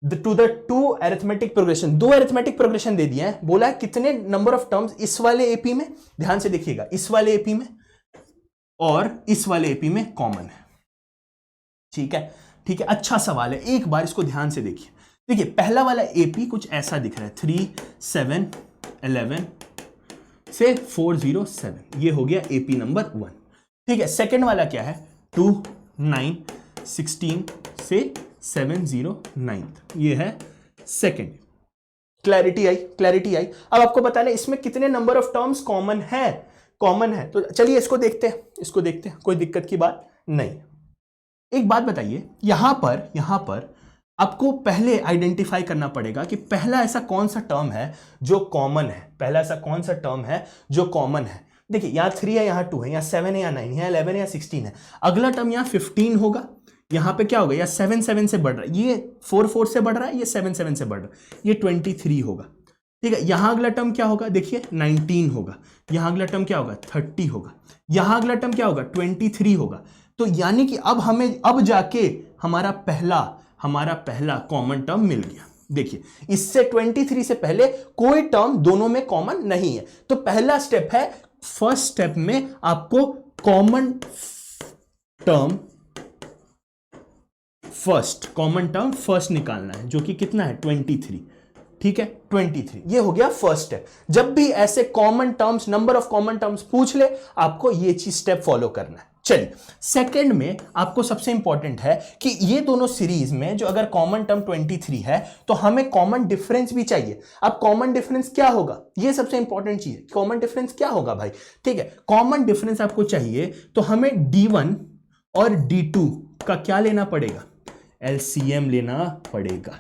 to the two arithmetic progression. दो अरिथमेटिक प्रोग्रेशन दे दिए हैं, बोला है कितने नंबर ऑफ टर्म्स इस वाले एपी में, ध्यान से देखिएगा, इस वाले एपी में और इस वाले एपी में कॉमन है। ठीक है, अच्छा सवाल है, एक बार इसको ध्यान से देखिए पहला वाला एपी कुछ ऐसा दिख रहा है, 3 7 11 से 407, ये हो गया एपी नंबर 1। ठीक है, सेकंड वाला क्या है, 2 9 16 से 709, ये है सेकंड। क्लैरिटी आई। अब आपको बताना इसमें कितने नंबर ऑफ टर्म्स कॉमन है। तो चलिए इसको देखते हैं, कोई दिक्कत की बात नहीं। एक बात बताइए, यहां पर आपको पहले आइडेंटिफाई करना पड़ेगा कि पहला ऐसा कौन सा टर्म है जो कॉमन है। देखिए यहां 3 है, यहां 2 है, यहां 7 है, यहां 9 है, 11 है, 16 है। अगला टर्म यहां 15 होगा, यहां पे क्या होगा, या 7 7 से बढ़ रहा है, ये 4 4 से बढ़ रहा है, ये 7 7 से बढ़ रहा है, ये 23 होगा। ठीक है, यहां अगला टर्म क्या होगा, देखिए 19 होगा, यहां अगला टर्म क्या होगा 30 होगा, यहां अगला टर्म क्या होगा 23 होगा। तो यानी कि अब जाके हमारा पहला कॉमन टर्म मिल गया। देखिए इससे 23 से पहले कोई टर्म दोनों में कॉमन नहीं है। तो पहला स्टेप है, फर्स्ट स्टेप में आपको कॉमन टर्म फर्स्ट निकालना है, जो कि कितना है 23। ठीक है 23, ये हो गया फर्स्ट स्टेप। जब भी ऐसे common terms, number of common terms पूछ ले, आपको ये चीज स्टेप फॉलो करना है। चलिए सेकंड में आपको सबसे इंपॉर्टेंट है कि ये दोनों सीरीज में जो अगर कॉमन टर्म 23 है तो हमें कॉमन डिफरेंस भी चाहिए। अब कॉमन डिफरेंस क्या होगा, ये सबसे इंपॉर्टेंट चीज है, कॉमन डिफरेंस क्या होगा भाई। ठीक है, कॉमन डिफरेंस आपको चाहिए तो हमें D1 और D2 का क्या लेना पड़ेगा, LCM लेना पड़ेगा।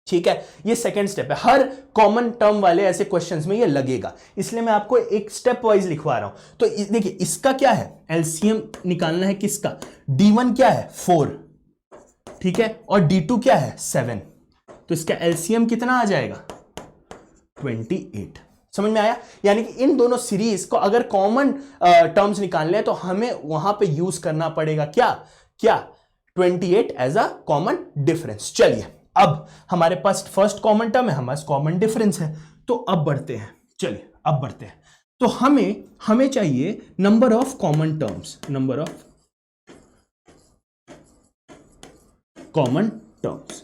ठीक है, ये सेकंड स्टेप है। हर कॉमन टर्म वाले ऐसे क्वेश्चंस में ये लगेगा, इसलिए मैं आपको एक स्टेप वाइज लिखवा रहा हूं। तो देखिए इसका क्या है, एलसीएम निकालना है किसका, D1 क्या है 4, ठीक है, और D2 क्या है 7। तो इसका एलसीएम कितना आ जाएगा 28। समझ में आया? यानी कि इन दोनों सीरीज को अगर कॉमन टर्म्स निकालने हैं तो हमें वहां पे यूज करना पड़ेगा क्या क्या 28 एज अ कॉमन डिफरेंस। चलिए अब हमारे पास फर्स्ट कॉमन टर्म है, हमारे पास कॉमन डिफरेंस है, तो अब बढ़ते हैं। चलिए अब बढ़ते हैं। तो हमें चाहिए number of common terms, number of common terms.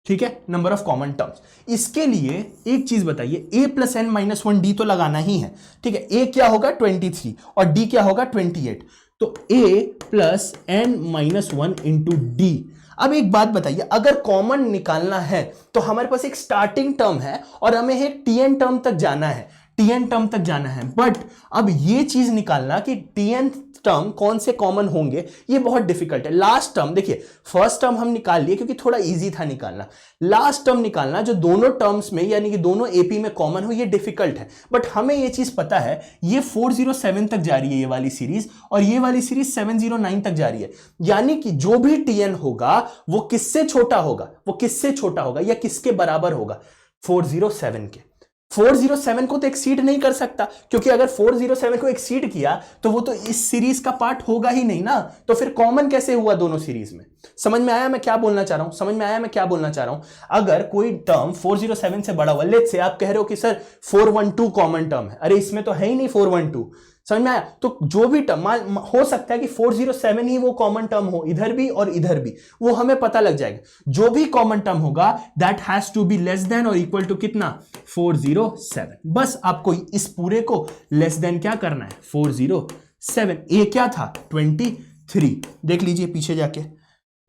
ठीक है, नंबर ऑफ कॉमन टर्म्स। इसके लिए एक चीज बताइए, a प्लस एन माइनस 1 तो लगाना ही है। ठीक है, a क्या होगा 23 और d क्या होगा 28। तो a plus N minus 1 into D. अब एक बात बताइए, अगर कॉमन निकालना है तो हमारे पास एक स्टार्टिंग टर्म है और हमें एक टीएन टर्म तक जाना है, टीएन टर्म तक जाना है। बट अब ये चीज निकालना कि टीएन टर्म कौन से कॉमन होंगे ये बहुत डिफिकल्ट है। लास्ट टर्म देखिए, फर्स्ट टर्म हम निकाल लिए क्योंकि थोड़ा इजी था निकालना। लास्ट टर्म निकालना जो दोनों टर्म्स में यानी कि दोनों एपी में कॉमन हो, ये डिफिकल्ट है। बट हमें ये चीज पता है, ये 407 तक जा रही है ये वाली सीरीज, और ये वाली सीरीज 709 तक जा रही है। यानी कि जो भी टीएन होगा वो किससे छोटा होगा, वो किससे छोटा होगा या किसके बराबर होगा 407 के। 407 को तो एक्सीड नहीं कर सकता, क्योंकि अगर 407 को एक्सीड किया तो वो तो इस सीरीज का पार्ट होगा ही नहीं ना। तो फिर कॉमन कैसे हुआ दोनों सीरीज में? समझ में आया मैं क्या बोलना चाह रहा हूं? समझ में आया मैं क्या बोलना चाह रहा हूं? अगर कोई टर्म 407 से बड़ा हुआ, लेट्स से आप कह रहे हो कि सर 412 कॉमन टर्म है, अरे इसमें तो है ही नहीं 412। समझ में आया? तो जो भी टर्म हो सकता है कि 407 ही वो कॉमन टर्म हो, इधर भी और इधर भी, वो हमें पता लग जाएगा। जो भी कॉमन टर्म होगा that has to be less than और इक्वल टू कितना 407। बस आपको इस पूरे को लेस देन क्या करना है 407। ए क्या था 23, देख लीजिए पीछे जाके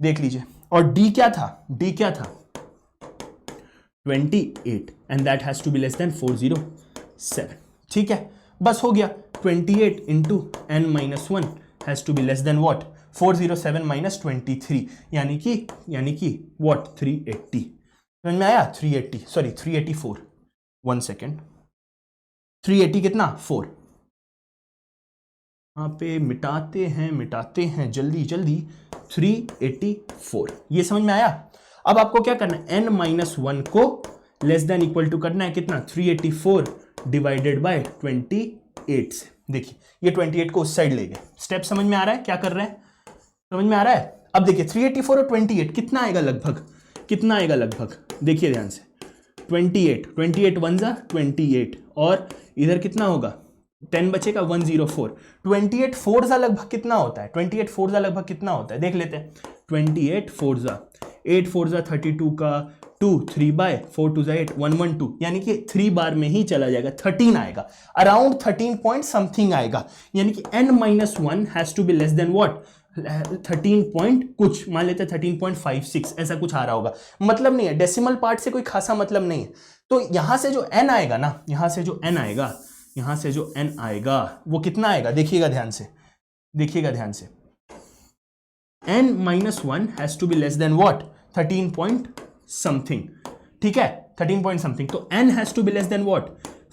देख लीजिए, और डी क्या था, डी क्या था 28 and that has to be less than 407। ठीक है, बस हो गया। 28 into N minus 1 has to be less than what 407 minus 23, यानी कि व्हाट 380। समझ में आया? 380 सॉरी 384, 1 सेकेंड, 380 कितना 4। यहाँ पे मिटाते हैं जल्दी जल्दी, 384। ये समझ में आया? अब आपको क्या करना है, n माइनस 1 को लेस देन इक्वल टू करना है कितना 384 डिवाइडेड बाय 28 से। देखिए ये 28 को उस साइड ले गए। स्टेप समझ में आ रहा है क्या कर रहे हैं? समझ में आ रहा है? अब देखिए 384 और 28 कितना आएगा लगभग, कितना आएगा लगभग, देखिए ध्यान से। 28 1 जा 28 और इधर कितना होगा 10 बचेगा 104। 28 4 जा लगभग कितना होता है, 28 4 जा लगभग कितना होता है देख लेते हैं। 28 4 जा 8 4 जा 32 का 2 3 बाय 4 2 जा 8 112, यानी कि 3 बार में ही चला जाएगा, 13 आएगा, अराउंड 13 पॉइंट समथिंग आएगा। यानी कि n minus 1 has to be less than what 13 point कुछ, मान लेते हैं 13.56 ऐसा कुछ आ रहा होगा। मतलब नहीं है, डेसिमल पार्ट से कोई खासा मतलब नहीं है। तो यहां से जो n आएगा ना, यहां से जो n आएगा वो कितना आएगा, देखिएगा ध्यान से, देखिएगा ध्यान से। n minus 1 has to be less than what 13 point something. ठीक है, 13 पॉइंट समथिंग। तो n has to be less than what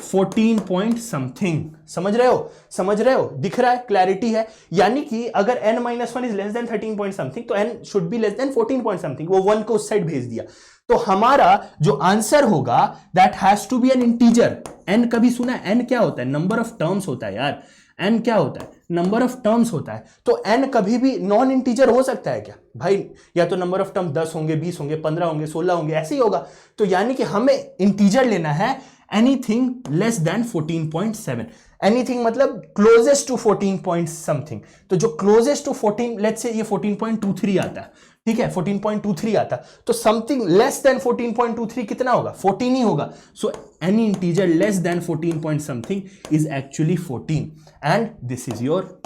14 point something. समझ रहे हो, समझ रहे हो, दिख रहा है, क्लैरिटी है। यानी कि अगर n minus 1 is less than 13 point something तो n should be less than 14 point something. वो 1 को उस साइड भेज दिया। तो हमारा जो आंसर होगा that has to be an integer. n कभी सुना है, n क्या होता है, नंबर ऑफ टर्म्स होता है यार। n क्या होता है, नंबर ऑफ टर्म्स होता है। तो n कभी भी नॉन इंटीजर हो सकता है क्या भाई? या तो नंबर ऑफ टर्म 10 होंगे, 20 होंगे, 15 होंगे, 16 होंगे, ऐसे ही होगा। तो यानी कि हमें इंटीजर लेना है एनीथिंग लेस देन 14.7। एनीथिंग मतलब क्लोजेस्ट टू 14 पॉइंट समथिंग। तो जो क्लोजेस्ट टू 14, लेट्स से ये 14.23 आता है, ठीक है 14.23 आता, तो समथिंग लेस देन 14.23 कितना होगा 14 ही होगा। So any integer less than 14 point something is actually 14 and this is your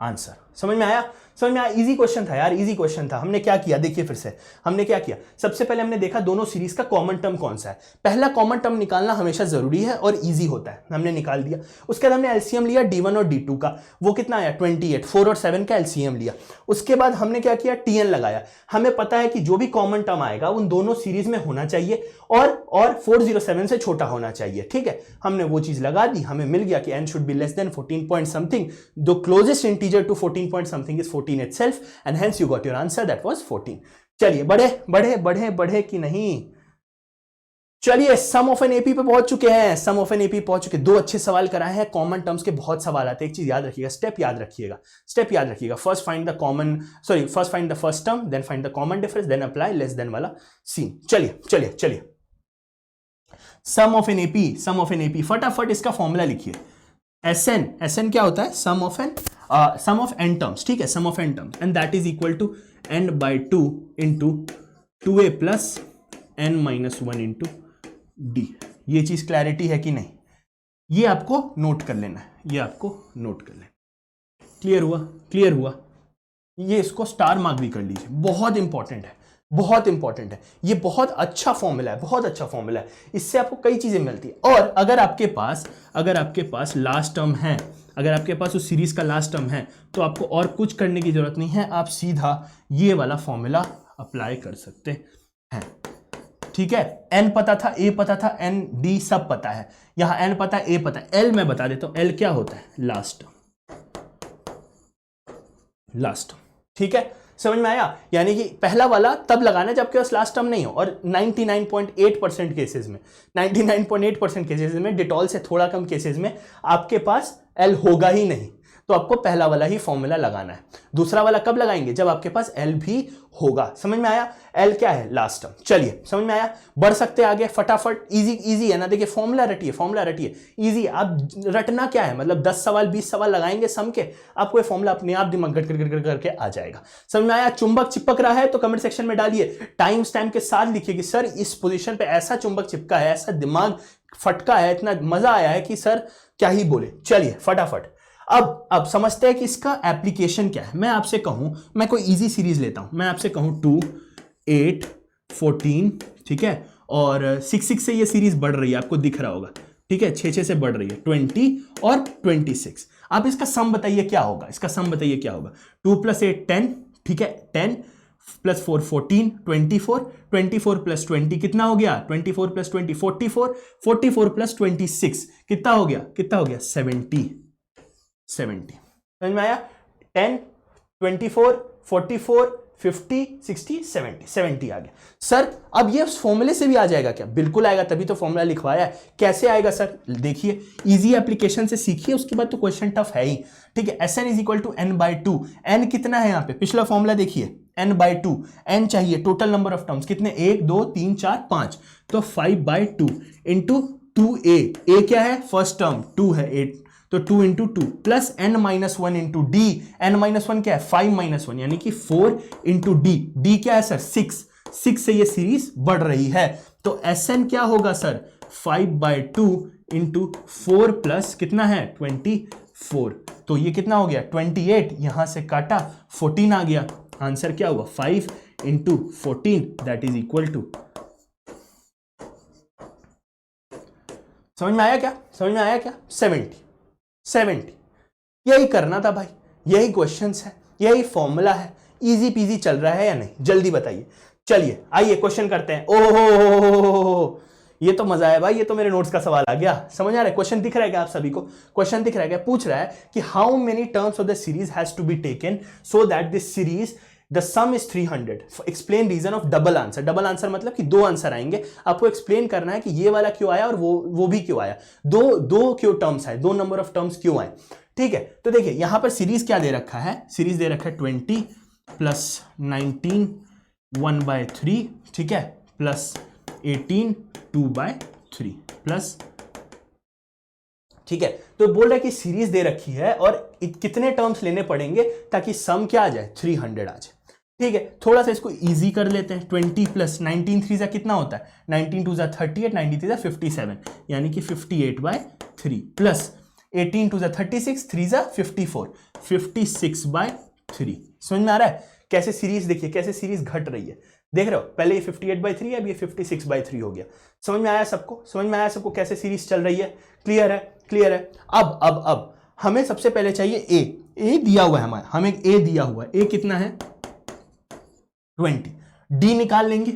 answer. समझ में आया? समझ में आया? इजी क्वेश्चन था यार, इजी क्वेश्चन था। हमने क्या किया देखिए फिर से, हमने क्या किया, सबसे पहले हमने देखा दोनों सीरीज का कॉमन टर्म कौन सा है। पहला कॉमन टर्म निकालना हमेशा जरूरी है और इजी होता है, हमने निकाल दिया। उसके बाद हमने एलसीएम लिया d1 और d2 का, वो कितना आया 28, 4 और 7 का एलसीएम लिया। उसके बाद हमने क्या किया, टीएन लगाया। हमें पता है कि जो भी कॉमन टर्म आएगा उन दोनों सीरीज में होना चाहिए और 407 से छोटा होना चाहिए। ठीक है, हमने वो चीज लगा दी, हमें मिल गया कि n should be less than 14 point something. The closest integer to 14 point something is 14 itself and hence you got your answer, that was 14। चलिए बढ़े बढ़े बढ़े बढ़े कि नहीं, चलिए सम ऑफ एन एपी पे पहुंच चुके हैं, सम ऑफ एन एपी पहुंच चुके, दो अच्छे सवाल कराए हैं, कॉमन टर्म्स के बहुत सवाल आते हैं। एक चीज याद रखिएगा, स्टेप याद रखिएगा, स्टेप याद रखिएगा, first find the common, sorry first find the first term, then find the common difference, then apply less than वाला सीन। चलिए चलिए चलिए, sum of an AP, sum of an AP, फटाफट इसका फॉर्मूला लिखिए। एसएन, एसएन क्या होता है, सम ऑफ एन टर्म्स, ठीक है, sum of n terms, and that is equal to n by two into 2a plus N minus 1 into d. ये चीज क्लैरिटी है कि नहीं, ये आपको नोट कर लेना है, ये आपको नोट कर लेना। क्लियर हुआ, क्लियर हुआ, ये इसको स्टार मार्क भी कर लीजिए, बहुत इंपॉर्टेंट है, बहुत इंपॉर्टेंट है, ये बहुत अच्छा फॉर्मूला है, बहुत अच्छा फॉर्मूला है, इससे आपको कई चीजें मिलती है। और अगर आपके पास लास्ट टर्म है, अगर आपके पास उस सीरीज का लास्ट टर्म है, तो आपको और कुछ करने की जरूरत नहीं है, आप सीधा ये वाला फॉर्मूला अप्लाई कर सकते हैं। ठीक है, एन पता था, ए पता था, एन डी सब पता है, यहां एन पता है, ए पता है, एल मैं बता देता हूं, एल क्या होता है, लास्ट, लास्ट। ठीक है, समझ में आया, यानी कि पहला वाला तब लगाना है जब आपके पास लास्ट टर्म नहीं हो, और 99.8% केसेस में, 99.8% केसेस में, डिटॉल से थोड़ा कम केसेस में आपके पास एल होगा ही नहीं, तो आपको पहला वाला ही फॉर्मूला लगाना है। दूसरा वाला कब लगाएंगे, जब आपके पास एल भी होगा। समझ में आया, एल क्या है, लास्ट टर्म। चलिए समझ में आया, बढ़ सकते आगे फटाफट, इजी इजी है ना, देखिए फॉर्मूला रटिए, फॉर्मूला रटिए, इजी। आप रटना क्या है, मतलब 10 सवाल 20 सवाल लगाएंगे सम के, आपको ये फॉर्मूला अपने आप दिमाग गट करके आ जाएगा। समझ में आया, चुंबक चिपक रहा है तो कमेंट सेक्शन में डालिए, टाइम स्टैम्प के साथ लिखिए कि सर इस पोजीशन पे ऐसा चुंबक चिपका है, ऐसा दिमाग फटका है, इतना मजा आया है कि सर क्या ही बोले। चलिए फटाफट, अब समझते हैं कि इसका एप्लीकेशन क्या है। मैं आपसे कहूं, मैं कोई इजी सीरीज लेता हूं, मैं आपसे कहूं 2 8 14, ठीक है, और 6 से ये सीरीज बढ़ रही है, आपको दिख रहा होगा, ठीक है, 6 से बढ़ रही है, 20 और 26। आप इसका सम बताइए क्या होगा, इसका सम बताइए क्या होगा। 2 + 8 10, ठीक है, 10 + 4 14, 24, 24 + 20 कितना हो गया, 24 + 20 44, 44 + 26 कितना हो गया, 70। समझ में आया, 10 24 44 50 60 70 70 आ गया। सर अब ये उस फॉर्मूले से भी आ जाएगा क्या, बिल्कुल आएगा, तभी तो फॉर्मूला लिखवाया है। कैसे आएगा सर, देखिए इजी एप्लीकेशन से सीखिए, उसके बाद तो क्वेश्चन टफ है ही। ठीक है, Sn = n/2, n कितना है यहाँ पे, पिछला फॉर्मूला देखिए, n/2, n चाहिए, टोटल नंबर ऑफ टर्म्स कितने, 1 2 3 4 5, तो 5/2 इंटू 2a, a क्या है, फर्स्ट टर्म 2 है, 8, तो 2 × 2 plus n-1 into D, n-1 क्या है, 5-1 यानी कि 4 × डी, डी क्या है सर, 6 से ये सीरीज बढ़ रही है, तो Sn क्या होगा सर, 5/2 इंटू 4 प्लस कितना है 24, तो ये कितना हो गया 28, यहां से काटा 14 आ गया, आंसर क्या हुआ 5 × 14, दैट इज इक्वल टू, समझ में आया क्या, 70। यही करना था भाई, यही क्वेश्चंस है, यही फॉर्मूला है, इजी पीजी चल रहा है या नहीं, जल्दी बताइए। चलिए आइए क्वेश्चन करते हैं। ओहो, ये तो मजा है भाई, ये तो मेरे नोट्स का सवाल आ गया, समझ आ रहा है, क्वेश्चन दिख रहा है क्या आप सभी को, क्वेश्चन दिख रहा है क्या, पूछ रहा है कि how many terms of the series has to be taken so that this series the sum is 300, explain reason of double answer. Double answer मतलब कि दो आंसर आएंगे, आपको एक्सप्लेन करना है कि ये वाला क्यों आया और वो भी क्यों आया, दो क्यों टर्म्स आए, दो नंबर ऑफ टर्म्स क्यों आए। ठीक है, तो देखिए यहां पर सीरीज क्या दे रखा है, सीरीज दे रखा है 20 + 19 1/3, ठीक है, प्लस 18 2/3 प्लस, ठीक है, तो बोल रहा है कि सीरीज दे रखी है और कितने टर्म्स लेने पड़ेंगे ताकि सम क्या आ जाए 300 आ जाए। ठीक है, थोड़ा सा इसको इजी कर लेते हैं, 20 + 19 3 कितना होता है, 19 2 38, 93 57, यानी कि 58/3 प्लस 18 2 36, 3 54, 56/3। समझ में आ रहा है कैसे सीरीज, देखिए कैसे सीरीज घट रही है, देख रहे हो, पहले ये 58/3 है, अब ये 56/3 हो गया। समझ में आया सबको, समझ में आया सबको कैसे सीरीज चल रही है, क्लियर है, क्लियर है। अब हमें सबसे पहले चाहिए ए दिया हुआ है हमारा, हमें ए दिया हुआ है, ए कितना है 20, डी निकाल लेंगे,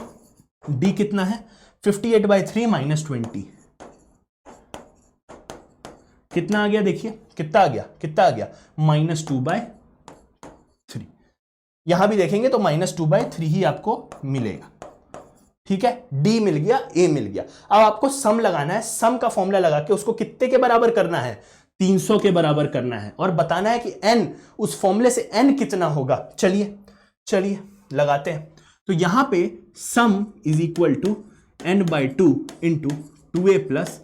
डी कितना है 58/3 - 20, कितना आ गया, देखिए कितना आ गया -2/3, यहां भी देखेंगे तो -2/3 ही आपको मिलेगा। ठीक है, डी मिल गया, ए मिल गया। अब आपको सम लगाना है, सम का फॉर्मूला लगा के उसको कितने के बराबर करना है, 300 के बराबर करना है, और बताना है कि n, उस फॉर्मूले से n कितना होगा। चलिए लगाते हैं। तो यहां पे sum is equal to n/2 into 2a plus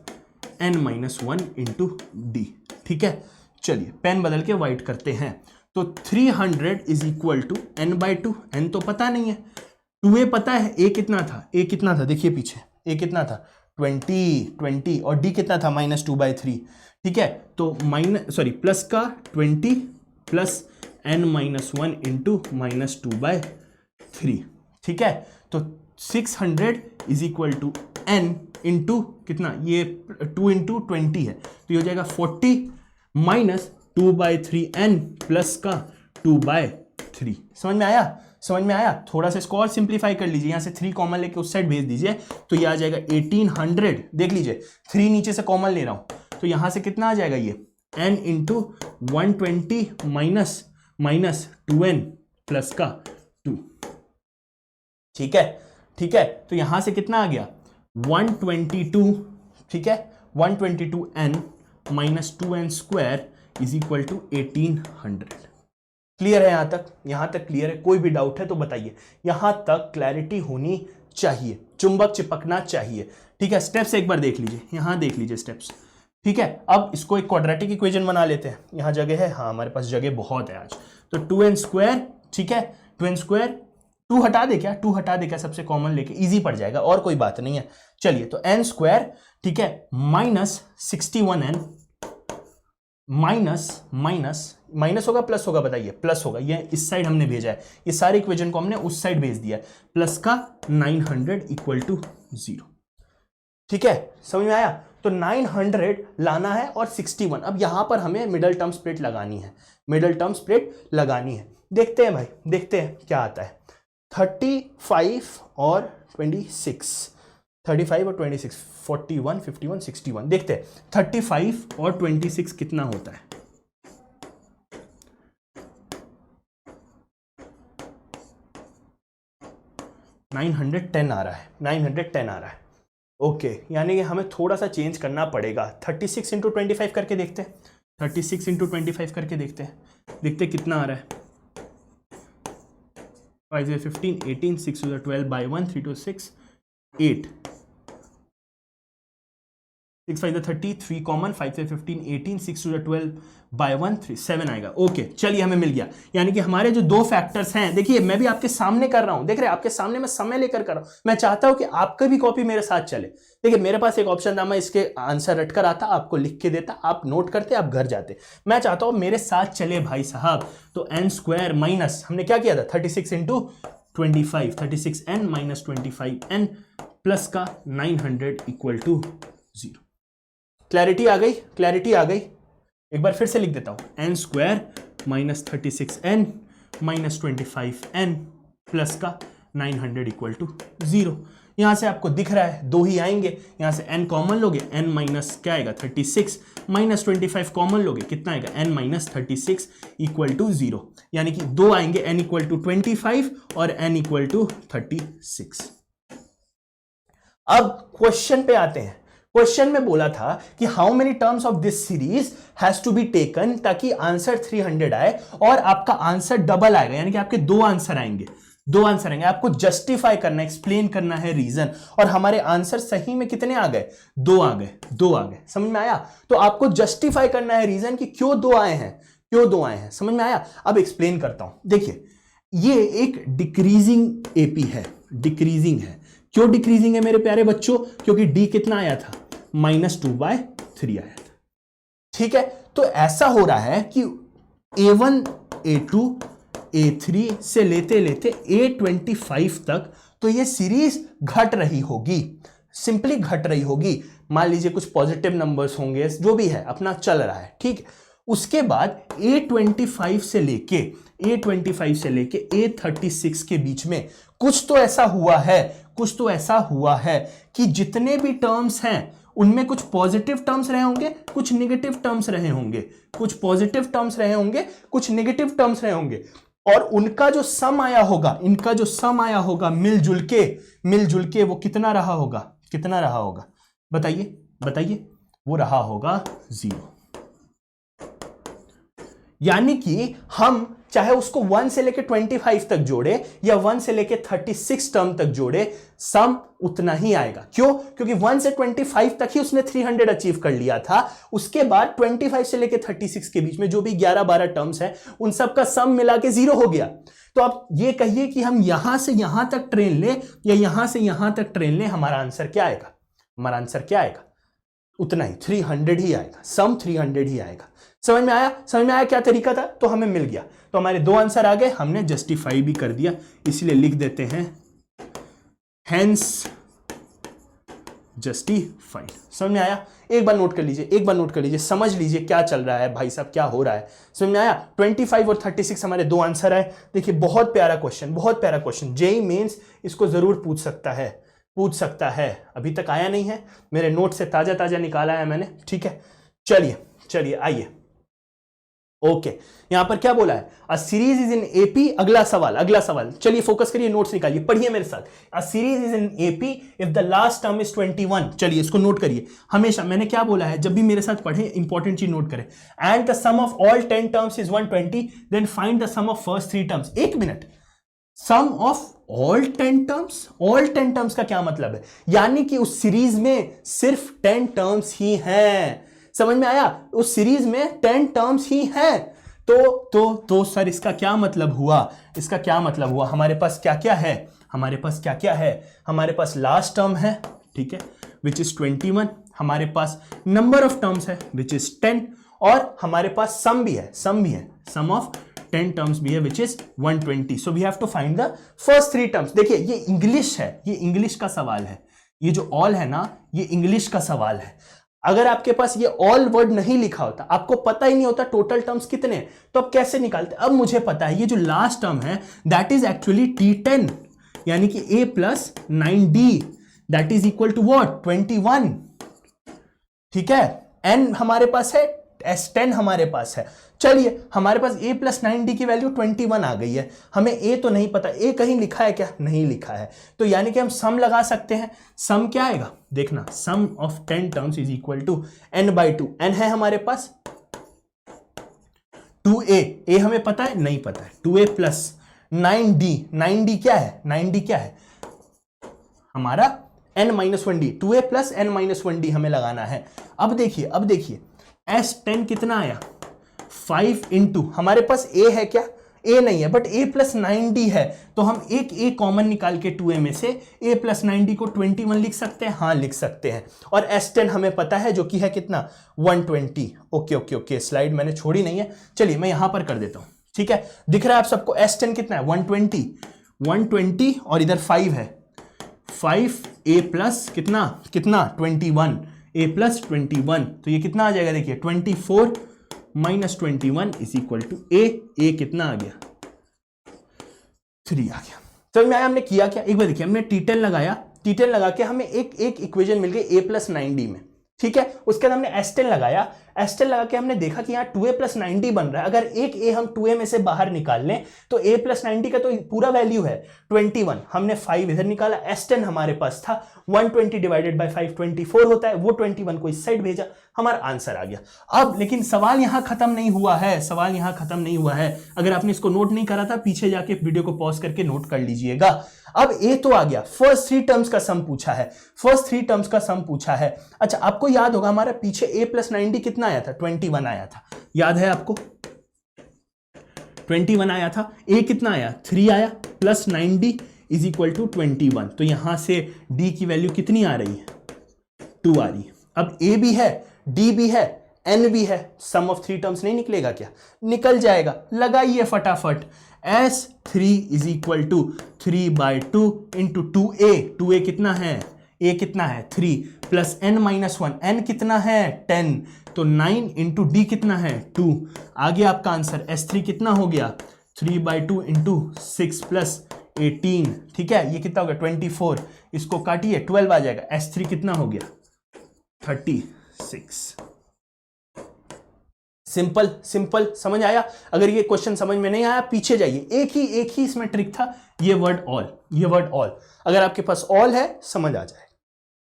n-1 into d. ठीक है, चलिए पेन बदल के वाइट करते हैं। तो 300 is equal to n/2, n तो पता नहीं है, 2a पता है, a कितना था, देखिए पीछे a कितना था 20 और d कितना था -2/3। ठीक है, तो प्लस का 20 प्लस n-1 इंटू -2/3। ठीक है, तो 600 is equal to n into कितना, ये 2 इंटू 20 है, तो ये हो जाएगा 40 माइनस 2/3n प्लस का 2/3। समझ में आया? थोड़ा सा इसको और सिंप्लीफाई कर लीजिए, यहां से 3 कॉमन लेके उस साइड भेज दीजिए, तो ये आ जाएगा 1800। देख लीजिए 3 नीचे से कॉमन ले रहा हूं, तो यहां से कितना आ जाएगा, ये n into 120 minus 2n plus का 2। ठीक है, तो यहां से कितना आ गया 122। ठीक है, 122n minus 2n square is equal to 1800। Clear है? यहां तक क्लियर है? कोई भी डाउट है तो बताइए। यहां तक क्लैरिटी होनी चाहिए, चुंबक चिपकना चाहिए। ठीक है, स्टेप्स एक बार देख लीजिए, यहां देख लीजिए स्टेप्स। ठीक है, अब इसको एक क्वाड्रेटिक इक्वेशन बना लेते हैं। यहां जगह है, हाँ हमारे पास जगह बहुत है आज। तो 2n स्क्वायर, ठीक है 2n स्क्वायर, 2 हटा दे क्या सबसे कॉमन लेके, इजी पड़ जाएगा, और कोई बात नहीं है। चलिए, तो n स्क्वायर, ठीक है, माइनस 61n माइनस होगा प्लस होगा, बताइए प्लस होगा, ये इस साइड हमने भेजा है, ये सारे इक्वेशन को हमने उस साइड भेज दिया है, प्लस का 900 इक्वल टू 0। ठीक है, समझ में आया? तो 900 लाना है और 61, अब यहां पर हमें मिडल टर्म स्प्लिट लगानी है। देखते हैं भाई, देखते हैं क्या आता है। 35 और 26, 35 और 26, 41, 51, 61। देखते हैं 35 और 26 कितना होता है। $910 आ रहा है। ओके, यानी कि हमें थोड़ा सा चेंज करना पड़ेगा। 36 इंटू 25 करके देखते हैं, 36 इंटू 25 करके देखते हैं कितना आ रहा है। 5 is 15, 18, 6 is 12 by 1, 3 to 6, 8, 6 5 is 30, 3 common, 5 से 15, 18, 6 to 12 by 1, 3, 7 आएगा। ओके, चलिए हमें मिल गया। यानी कि हमारे जो दो फैक्टर्स हैं, देखिए मैं भी आपके सामने कर रहा हूं, देख रहे हैं आपके सामने मैं समय लेकर कर रहा हूं। मैं चाहता हूं कि आपका भी कॉपी मेरे साथ चले। देखिए मेरे पास एक ऑप्शन था, मैं इसके आंसर रट कर आता, आपको लिख के देता, आप नोट करते, आप घर जाते। मैं चाहता हूं मेरे साथ चले भाई साहब। तो n स्क्वायर माइनस, हमने क्या किया था, 36 into 25, 36n minus 25n plus का 900 इक्वल टू 0। क्लैरिटी आ गई। एक बार फिर से लिख देता हूं, n square minus 36n minus 25n plus का 900 इक्वल टू 0। यहां से आपको दिख रहा है 2 ही आएंगे, यहां से n कॉमन लोगे, n माइनस क्या आएगा 36 माइनस 25 कॉमन लोगे, कितना आएगा n माइनस 36 इक्वल टू 0। यानी कि 2 आएंगे, n इक्वल टू 25 और n इक्वल टू 36। अब क्वेश्चन पे आते हैं। क्वेश्चन में बोला था कि how many terms of this series has to be taken, ताकि आंसर 300 आए और आपका आंसर डबल आएगा, यानी कि आपके 2 आंसर आएंगे। आपको जस्टिफाई करना, एक्सप्लेन करना है रीजन, और हमारे आंसर सही में कितने आ गए, 2 आ गए। समझ में आया? तो आपको जस्टिफाई करना है रीजन कि क्यों 2 आए हैं, समझ में आया? अब एक्सप्लेन करता हूं। देखिए ये एक डिक्रीजिंग एपी है, डिक्रीजिंग है। क्यों डिक्रीजिंग है मेरे प्यारे बच्चों? क्योंकि डी कितना आया था, -2/3 आया था। ठीक है, तो ऐसा हो रहा है कि A1, A2, A3 से लेते A25 तक तो ये सीरीज घट रही होगी, सिंपली घट रही होगी। मान लीजिए कुछ पॉजिटिव नंबर्स होंगे, जो भी है अपना चल रहा है, ठीक। उसके बाद A25 से लेके A36 के बीच में कुछ तो ऐसा हुआ है कि जितने भी टर्म्स हैं उनमें कुछ पॉजिटिव टर्म्स रहे होंगे, कुछ नेगेटिव टर्म्स रहे होंगे, कुछ पॉजिटिव टर्म्स रहे होंगे, कुछ नेगेटिव टर्म्स रहे होंगे। और उनका जो सम आया होगा, इनका जो सम आया होगा मिलजुल के वो कितना रहा होगा, कितना रहा होगा बताइए बताइए, वो रहा होगा 0। यानी कि हम चाहे उसको 1 से लेके 25 तक जोड़े या 1 से लेके 36 टर्म तक जोड़े, सम उतना ही आएगा। क्यों? क्योंकि 1 से 25 तक ही उसने 300 अचीव कर लिया था, उसके बाद 25 से लेके 36 के बीच में जो भी 11-12 टर्म्स हैं उन सब का सम मिला के 0 हो गया। तो आप ये कहिए कि हम यहां से यहां तक ट्रेन ले या यहां से यहां तक ट्रेन ले, हमारा आंसर क्या आएगा? हमारा आंसर क्या आएगा? उतना ही 300 ही आएगा, सम 300 ही आएगा। समझ में आया? समझ में आया क्या तरीका था? तो हमें मिल गया। तो हमारे 2 आंसर आ गए, हमने जस्टिफाई भी कर दिया, इसलिए लिख देते हैं हेंस जस्टिफाइड। समझ में आया? एक बार नोट कर लीजिए, एक बार नोट कर लीजिए, समझ लीजिए क्या चल रहा है भाई साहब, क्या हो रहा है। समझ में आया? 25 और 36 हमारे 2 आंसर आए। देखिए बहुत प्यारा क्वेश्चन, बहुत प्यारा क्वेश्चन, जेईई मेंस इसको जरूर पूछ सकता है, पूछ सकता है। अभी तक आया नहीं है, मेरे नोट से ताजा ताजा निकाला है मैंने, ठीक है। चलिए चलिए आइए, ओके यहां पर क्या बोला है? A series is in AP. अगला सवाल, अगला सवाल, चलिए फोकस करिए, नोट्स निकालिए, पढ़िए मेरे साथ। A series is in AP if the last term is 21। चलिए इसको नोट करिए, हमेशा मैंने क्या बोला है, जब भी मेरे साथ पढ़े इंपॉर्टेंट चीज नोट करें। And the sum of all 10 terms is 120, then find the sum of first 3 terms. एक minute, sum of all 10 terms, all 10 terms का क्या मतलब है? यानी कि उस सीरीज में सिर्फ 10 टर्म्स ही हैं। समझ में आया? उस सीरीज में 10 टर्म्स ही हैं। तो सर इसका क्या मतलब हुआ? इसका क्या मतलब हुआ? हमारे पास क्या क्या है? हमारे पास क्या क्या है? हमारे पास लास्ट टर्म है, ठीक है, विच इज 21। हमारे पास नंबर ऑफ टर्म्स है विच इज 10, और हमारे पास सम भी है, सम भी है, सम ऑफ 10 टर्म्स भी है which is 120। So we have to find the first 3 terms. देखिए ये इंग्लिश है, ये इंग्लिश का सवाल है, ये जो ऑल है ना, ये इंग्लिश का सवाल है। अगर आपके पास ये ऑल वर्ड नहीं लिखा होता, आपको पता ही नहीं होता टोटल टर्म्स कितने, तो आप कैसे निकालते? अब मुझे पता है ये जो लास्ट टर्म है दैट इज एक्चुअली T10, यानी कि a plus 9d that is equal to what? 21, ठीक है। n हमारे पास है, S10 हमारे पास है। चलिए हमारे पास a प्लस 9d की वैल्यू 21 आ गई है। हमें a तो नहीं पता, a कहीं लिखा है क्या? नहीं लिखा है। तो यानी कि हम सम लगा सकते हैं। सम क्या आएगा देखना, sum of 10 terms is equal to n/2। n है हमारे पास 2a, a हमें पता है? नहीं पता है। 2a प्लस 9d, 9d क्या है? 9d क्या है? हमारा n-1d, 2a प्लस n-1d हमें लगाना है। अब देखिए, अब देखिए S10 कितना आया? 5 इंटू, हमारे पास a है क्या? a नहीं है, बट a प्लस 9d है, तो हम एक a कॉमन निकाल के 2a में से a प्लस 9d को 21 लिख सकते हैं। हाँ लिख सकते हैं। और S10 हमें पता है जो कि है कितना? 120। ओके ओके ओके, स्लाइड मैंने छोड़ी नहीं है, चलिए मैं यहां पर कर देता हूं, ठीक है। दिख रहा है आप सबको S10 कितना है? 120 और इधर 5 है, 5a प्लस कितना कितना 21, a प्लस 21, तो ये कितना आ जाएगा? देखिए 24 minus 21 is equal to a कितना आ गया? 3 आ गया। समझ में आया हमने किया क्या? एक बार देखिए, हमने T10 लगाया, T10 लगा के हमें एक इक्वेशन मिल गई a प्लस 9d में, ठीक है। उसके बाद हमने S10 लगाया, S10 लगा के हमने देखा कि यहाँ 2a प्लस 9d बन रहा है। अगर एक a हम 2a में से बाहर निकाल लें तो a प्लस 9d का तो पूरा वैल्यू है 21। हमने 5 इधर निकाला, S10 हमारे पास था 120 डिवाइडेड बाय 5 24 होता है, वो 21 को इस साइड भेजा, हमारा आंसर आ गया। अब लेकिन सवाल यहां खत्म नहीं हुआ है, सवाल यहां खत्म नहीं हुआ है। अगर आपने इसको नोट नहीं करा था, पीछे जाके वीडियो को पॉज करके नोट कर लीजिएगा। अब a तो आ गया, फर्स्ट 3 टर्म्स का सम पूछा है, फर्स्ट 3 टर्म्स का सम पूछा है। अच्छा आपको याद होगा हमारा पीछे a प्लस 9d कितना आया था? 21 आया था, याद है आपको? 21 आया था। a कितना आया? 3 आया, plus 9d is equal to 21। तो यहां से d की वैल्यू कितनी आ रही है? 2 आ रही है। अब a भी है, d भी है, n भी है, सम ऑफ 3 टर्म्स नहीं निकलेगा क्या? निकल जाएगा, लगाइए फटाफट। S3 is equal to 3/2 into 2a, 2a कितना है? a कितना है? 3 प्लस n-1, n कितना है? 10, तो 9 इंटू d कितना है? 2। आ गया आपका आंसर। S3 कितना हो गया? 3/2 इंटू 6 प्लस 18, ठीक है। ये कितना हो गया? 24, इसको काटिए 12 आ जाएगा। S3 कितना हो गया? 36। सिंपल सिंपल, समझ आया? अगर ये क्वेश्चन समझ में नहीं आया पीछे जाइए, एक ही इसमें ट्रिक था, ये वर्ड ऑल, अगर आपके पास ऑल है समझ आ जाए।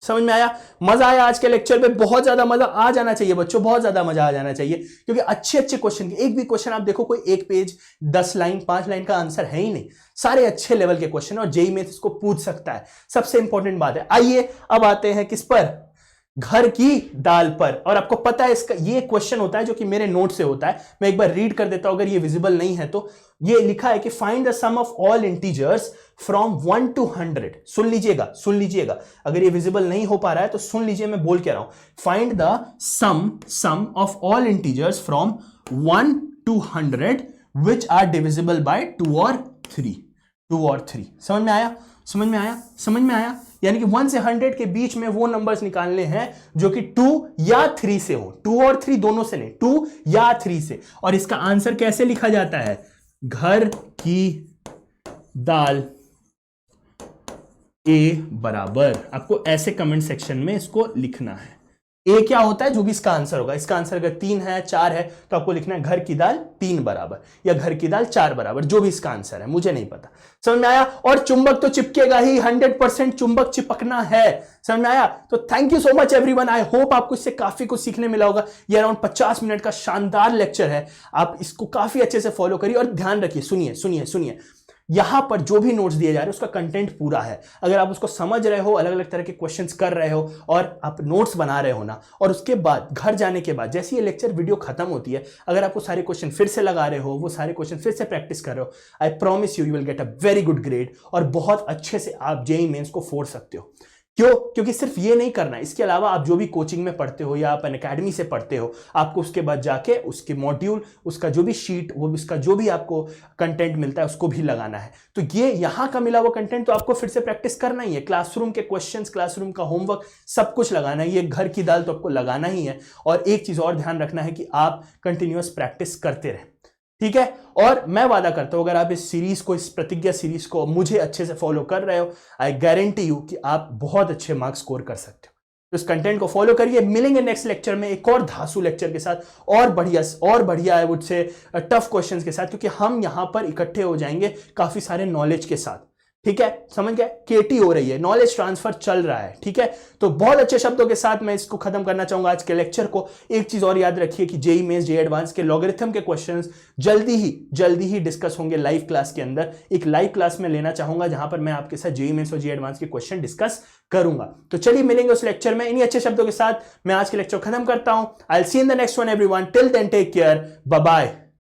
समझ में आया? मजा आया आज के लेक्चर में? बहुत ज्यादा मजा आ जाना चाहिए बच्चों, बहुत ज्यादा मजा आ जाना चाहिए, क्योंकि अच्छे अच्छे क्वेश्चन, एक भी क्वेश्चन आप देखो कोई एक पेज 10 लाइन 5 लाइन का आंसर है ही नहीं, सारे अच्छे लेवल के क्वेश्चन, और जेईई मेंस इसको पूछ सकता है, सबसे इंपॉर्टेंट बात है। आइए अब आते हैं किस पर, घर की दाल पर। और आपको पता है इसका ये क्वेश्चन होता है जो कि मेरे नोट से होता है, मैं एक बार रीड कर देता हूं अगर ये विजिबल नहीं है तो। ये लिखा है कि find the sum of all integers from 1 to 100। सुन लीजिएगा, अगर ये विजिबल नहीं हो पा रहा है तो सुन लीजिए, मैं बोल के रहा हूं, find the sum of all integers from 1 to 100 which are divisible by 2 और 3। समझ में आया? यानी कि 1 से 100 के बीच में वो नंबर्स निकालने हैं जो कि 2 या 3 से हो, 2 और 3 दोनों से नहीं, 2 या 3 से। और इसका आंसर कैसे लिखा जाता है? घर की दाल ए बराबर, आपको ऐसे कमेंट सेक्शन में इसको लिखना है। ए क्या होता है? जो भी इसका आंसर होगा, इसका आंसर अगर 3 है 4 है तो आपको लिखना है घर की दाल 3 बराबर या घर की दाल 4 बराबर, जो भी इसका आंसर है, मुझे नहीं पता। समझ में आया? और चुंबक तो चिपकेगा ही, 100% चुंबक चिपकना है। समझ में आया? तो thank you so much everyone, I hope आपको इससे काफी कुछ सीखने मिला होगा। ये अराउंड 50 मिनट का शानदार लेक्चर है, आप इसको काफी अच्छे से फॉलो करिए और ध्यान रखिए। सुनिए, यहां पर जो भी नोट्स दिए जा रहे हैं उसका कंटेंट पूरा है, अगर आप उसको समझ रहे हो, अलग अलग तरह के क्वेश्चंस कर रहे हो और आप नोट्स बना रहे हो ना, और उसके बाद घर जाने के बाद जैसे ये लेक्चर वीडियो खत्म होती है, अगर आप वो सारे क्वेश्चन फिर से लगा रहे हो, वो सारे क्वेश्चन फिर से प्रैक्टिस कर रहे हो, I promise you will get a very good grade, और बहुत अच्छे से आप जेईई मेंस को फोड़ सकते हो। क्यों? क्योंकि सिर्फ ये नहीं करना है, इसके अलावा आप जो भी कोचिंग में पढ़ते हो या आप अनअकैडमी से पढ़ते हो, आपको उसके बाद जाके उसके मॉड्यूल, उसका जो भी शीट, वो उसका जो भी आपको कंटेंट मिलता है उसको भी लगाना है। तो ये यहाँ का मिला हुआ कंटेंट तो आपको फिर से प्रैक्टिस करना ही है, क्लासरूम के क्वेश्चंस, क्लासरूम का होमवर्क, सब कुछ लगाना है। ये घर की दाल तो आपको लगाना ही है। और एक चीज और ध्यान रखना है कि आप कंटिन्यूअस प्रैक्टिस करते रहें, ठीक है? और मैं वादा करता हूं अगर आप इस सीरीज को, इस प्रतिज्ञा सीरीज को मुझे अच्छे से फॉलो कर रहे हो, आई गारंटी यू कि आप बहुत अच्छे मार्क्स स्कोर कर सकते हो। तो इस कंटेंट को फॉलो करिए। मिलेंगे नेक्स्ट लेक्चर में एक और धांसू लेक्चर के साथ, और बढ़िया I would say tough questions के साथ, क्योंकि हम यहां पर इकट्ठे हो जाएंगे काफी सारे नॉलेज के साथ, ठीक है? समझ गए? केटी हो रही है, नॉलेज ट्रांसफर चल रहा है, ठीक है? तो बहुत अच्छे शब्दों के साथ मैं इसको खत्म करना चाहूंगा आज के लेक्चर को। एक चीज और याद रखिए कि जेईई मेंस, जेईई एडवांस के लॉगरिथम के क्वेश्चंस जल्दी ही डिस्कस होंगे लाइव क्लास के अंदर। एक लाइव क्लास में लेना चाहूंगा जहां पर मैं आपके साथ जेईई मेंस और जेईई एडवांस के क्वेश्चन डिस्कस करूंगा। तो चलिए मिलेंगे उस लेक्चर में। इन्हीं अच्छे शब्दों के साथ मैं आज के लेक्चर खत्म करता हूं। I will see in the next one everyone, till then take care, bye bye.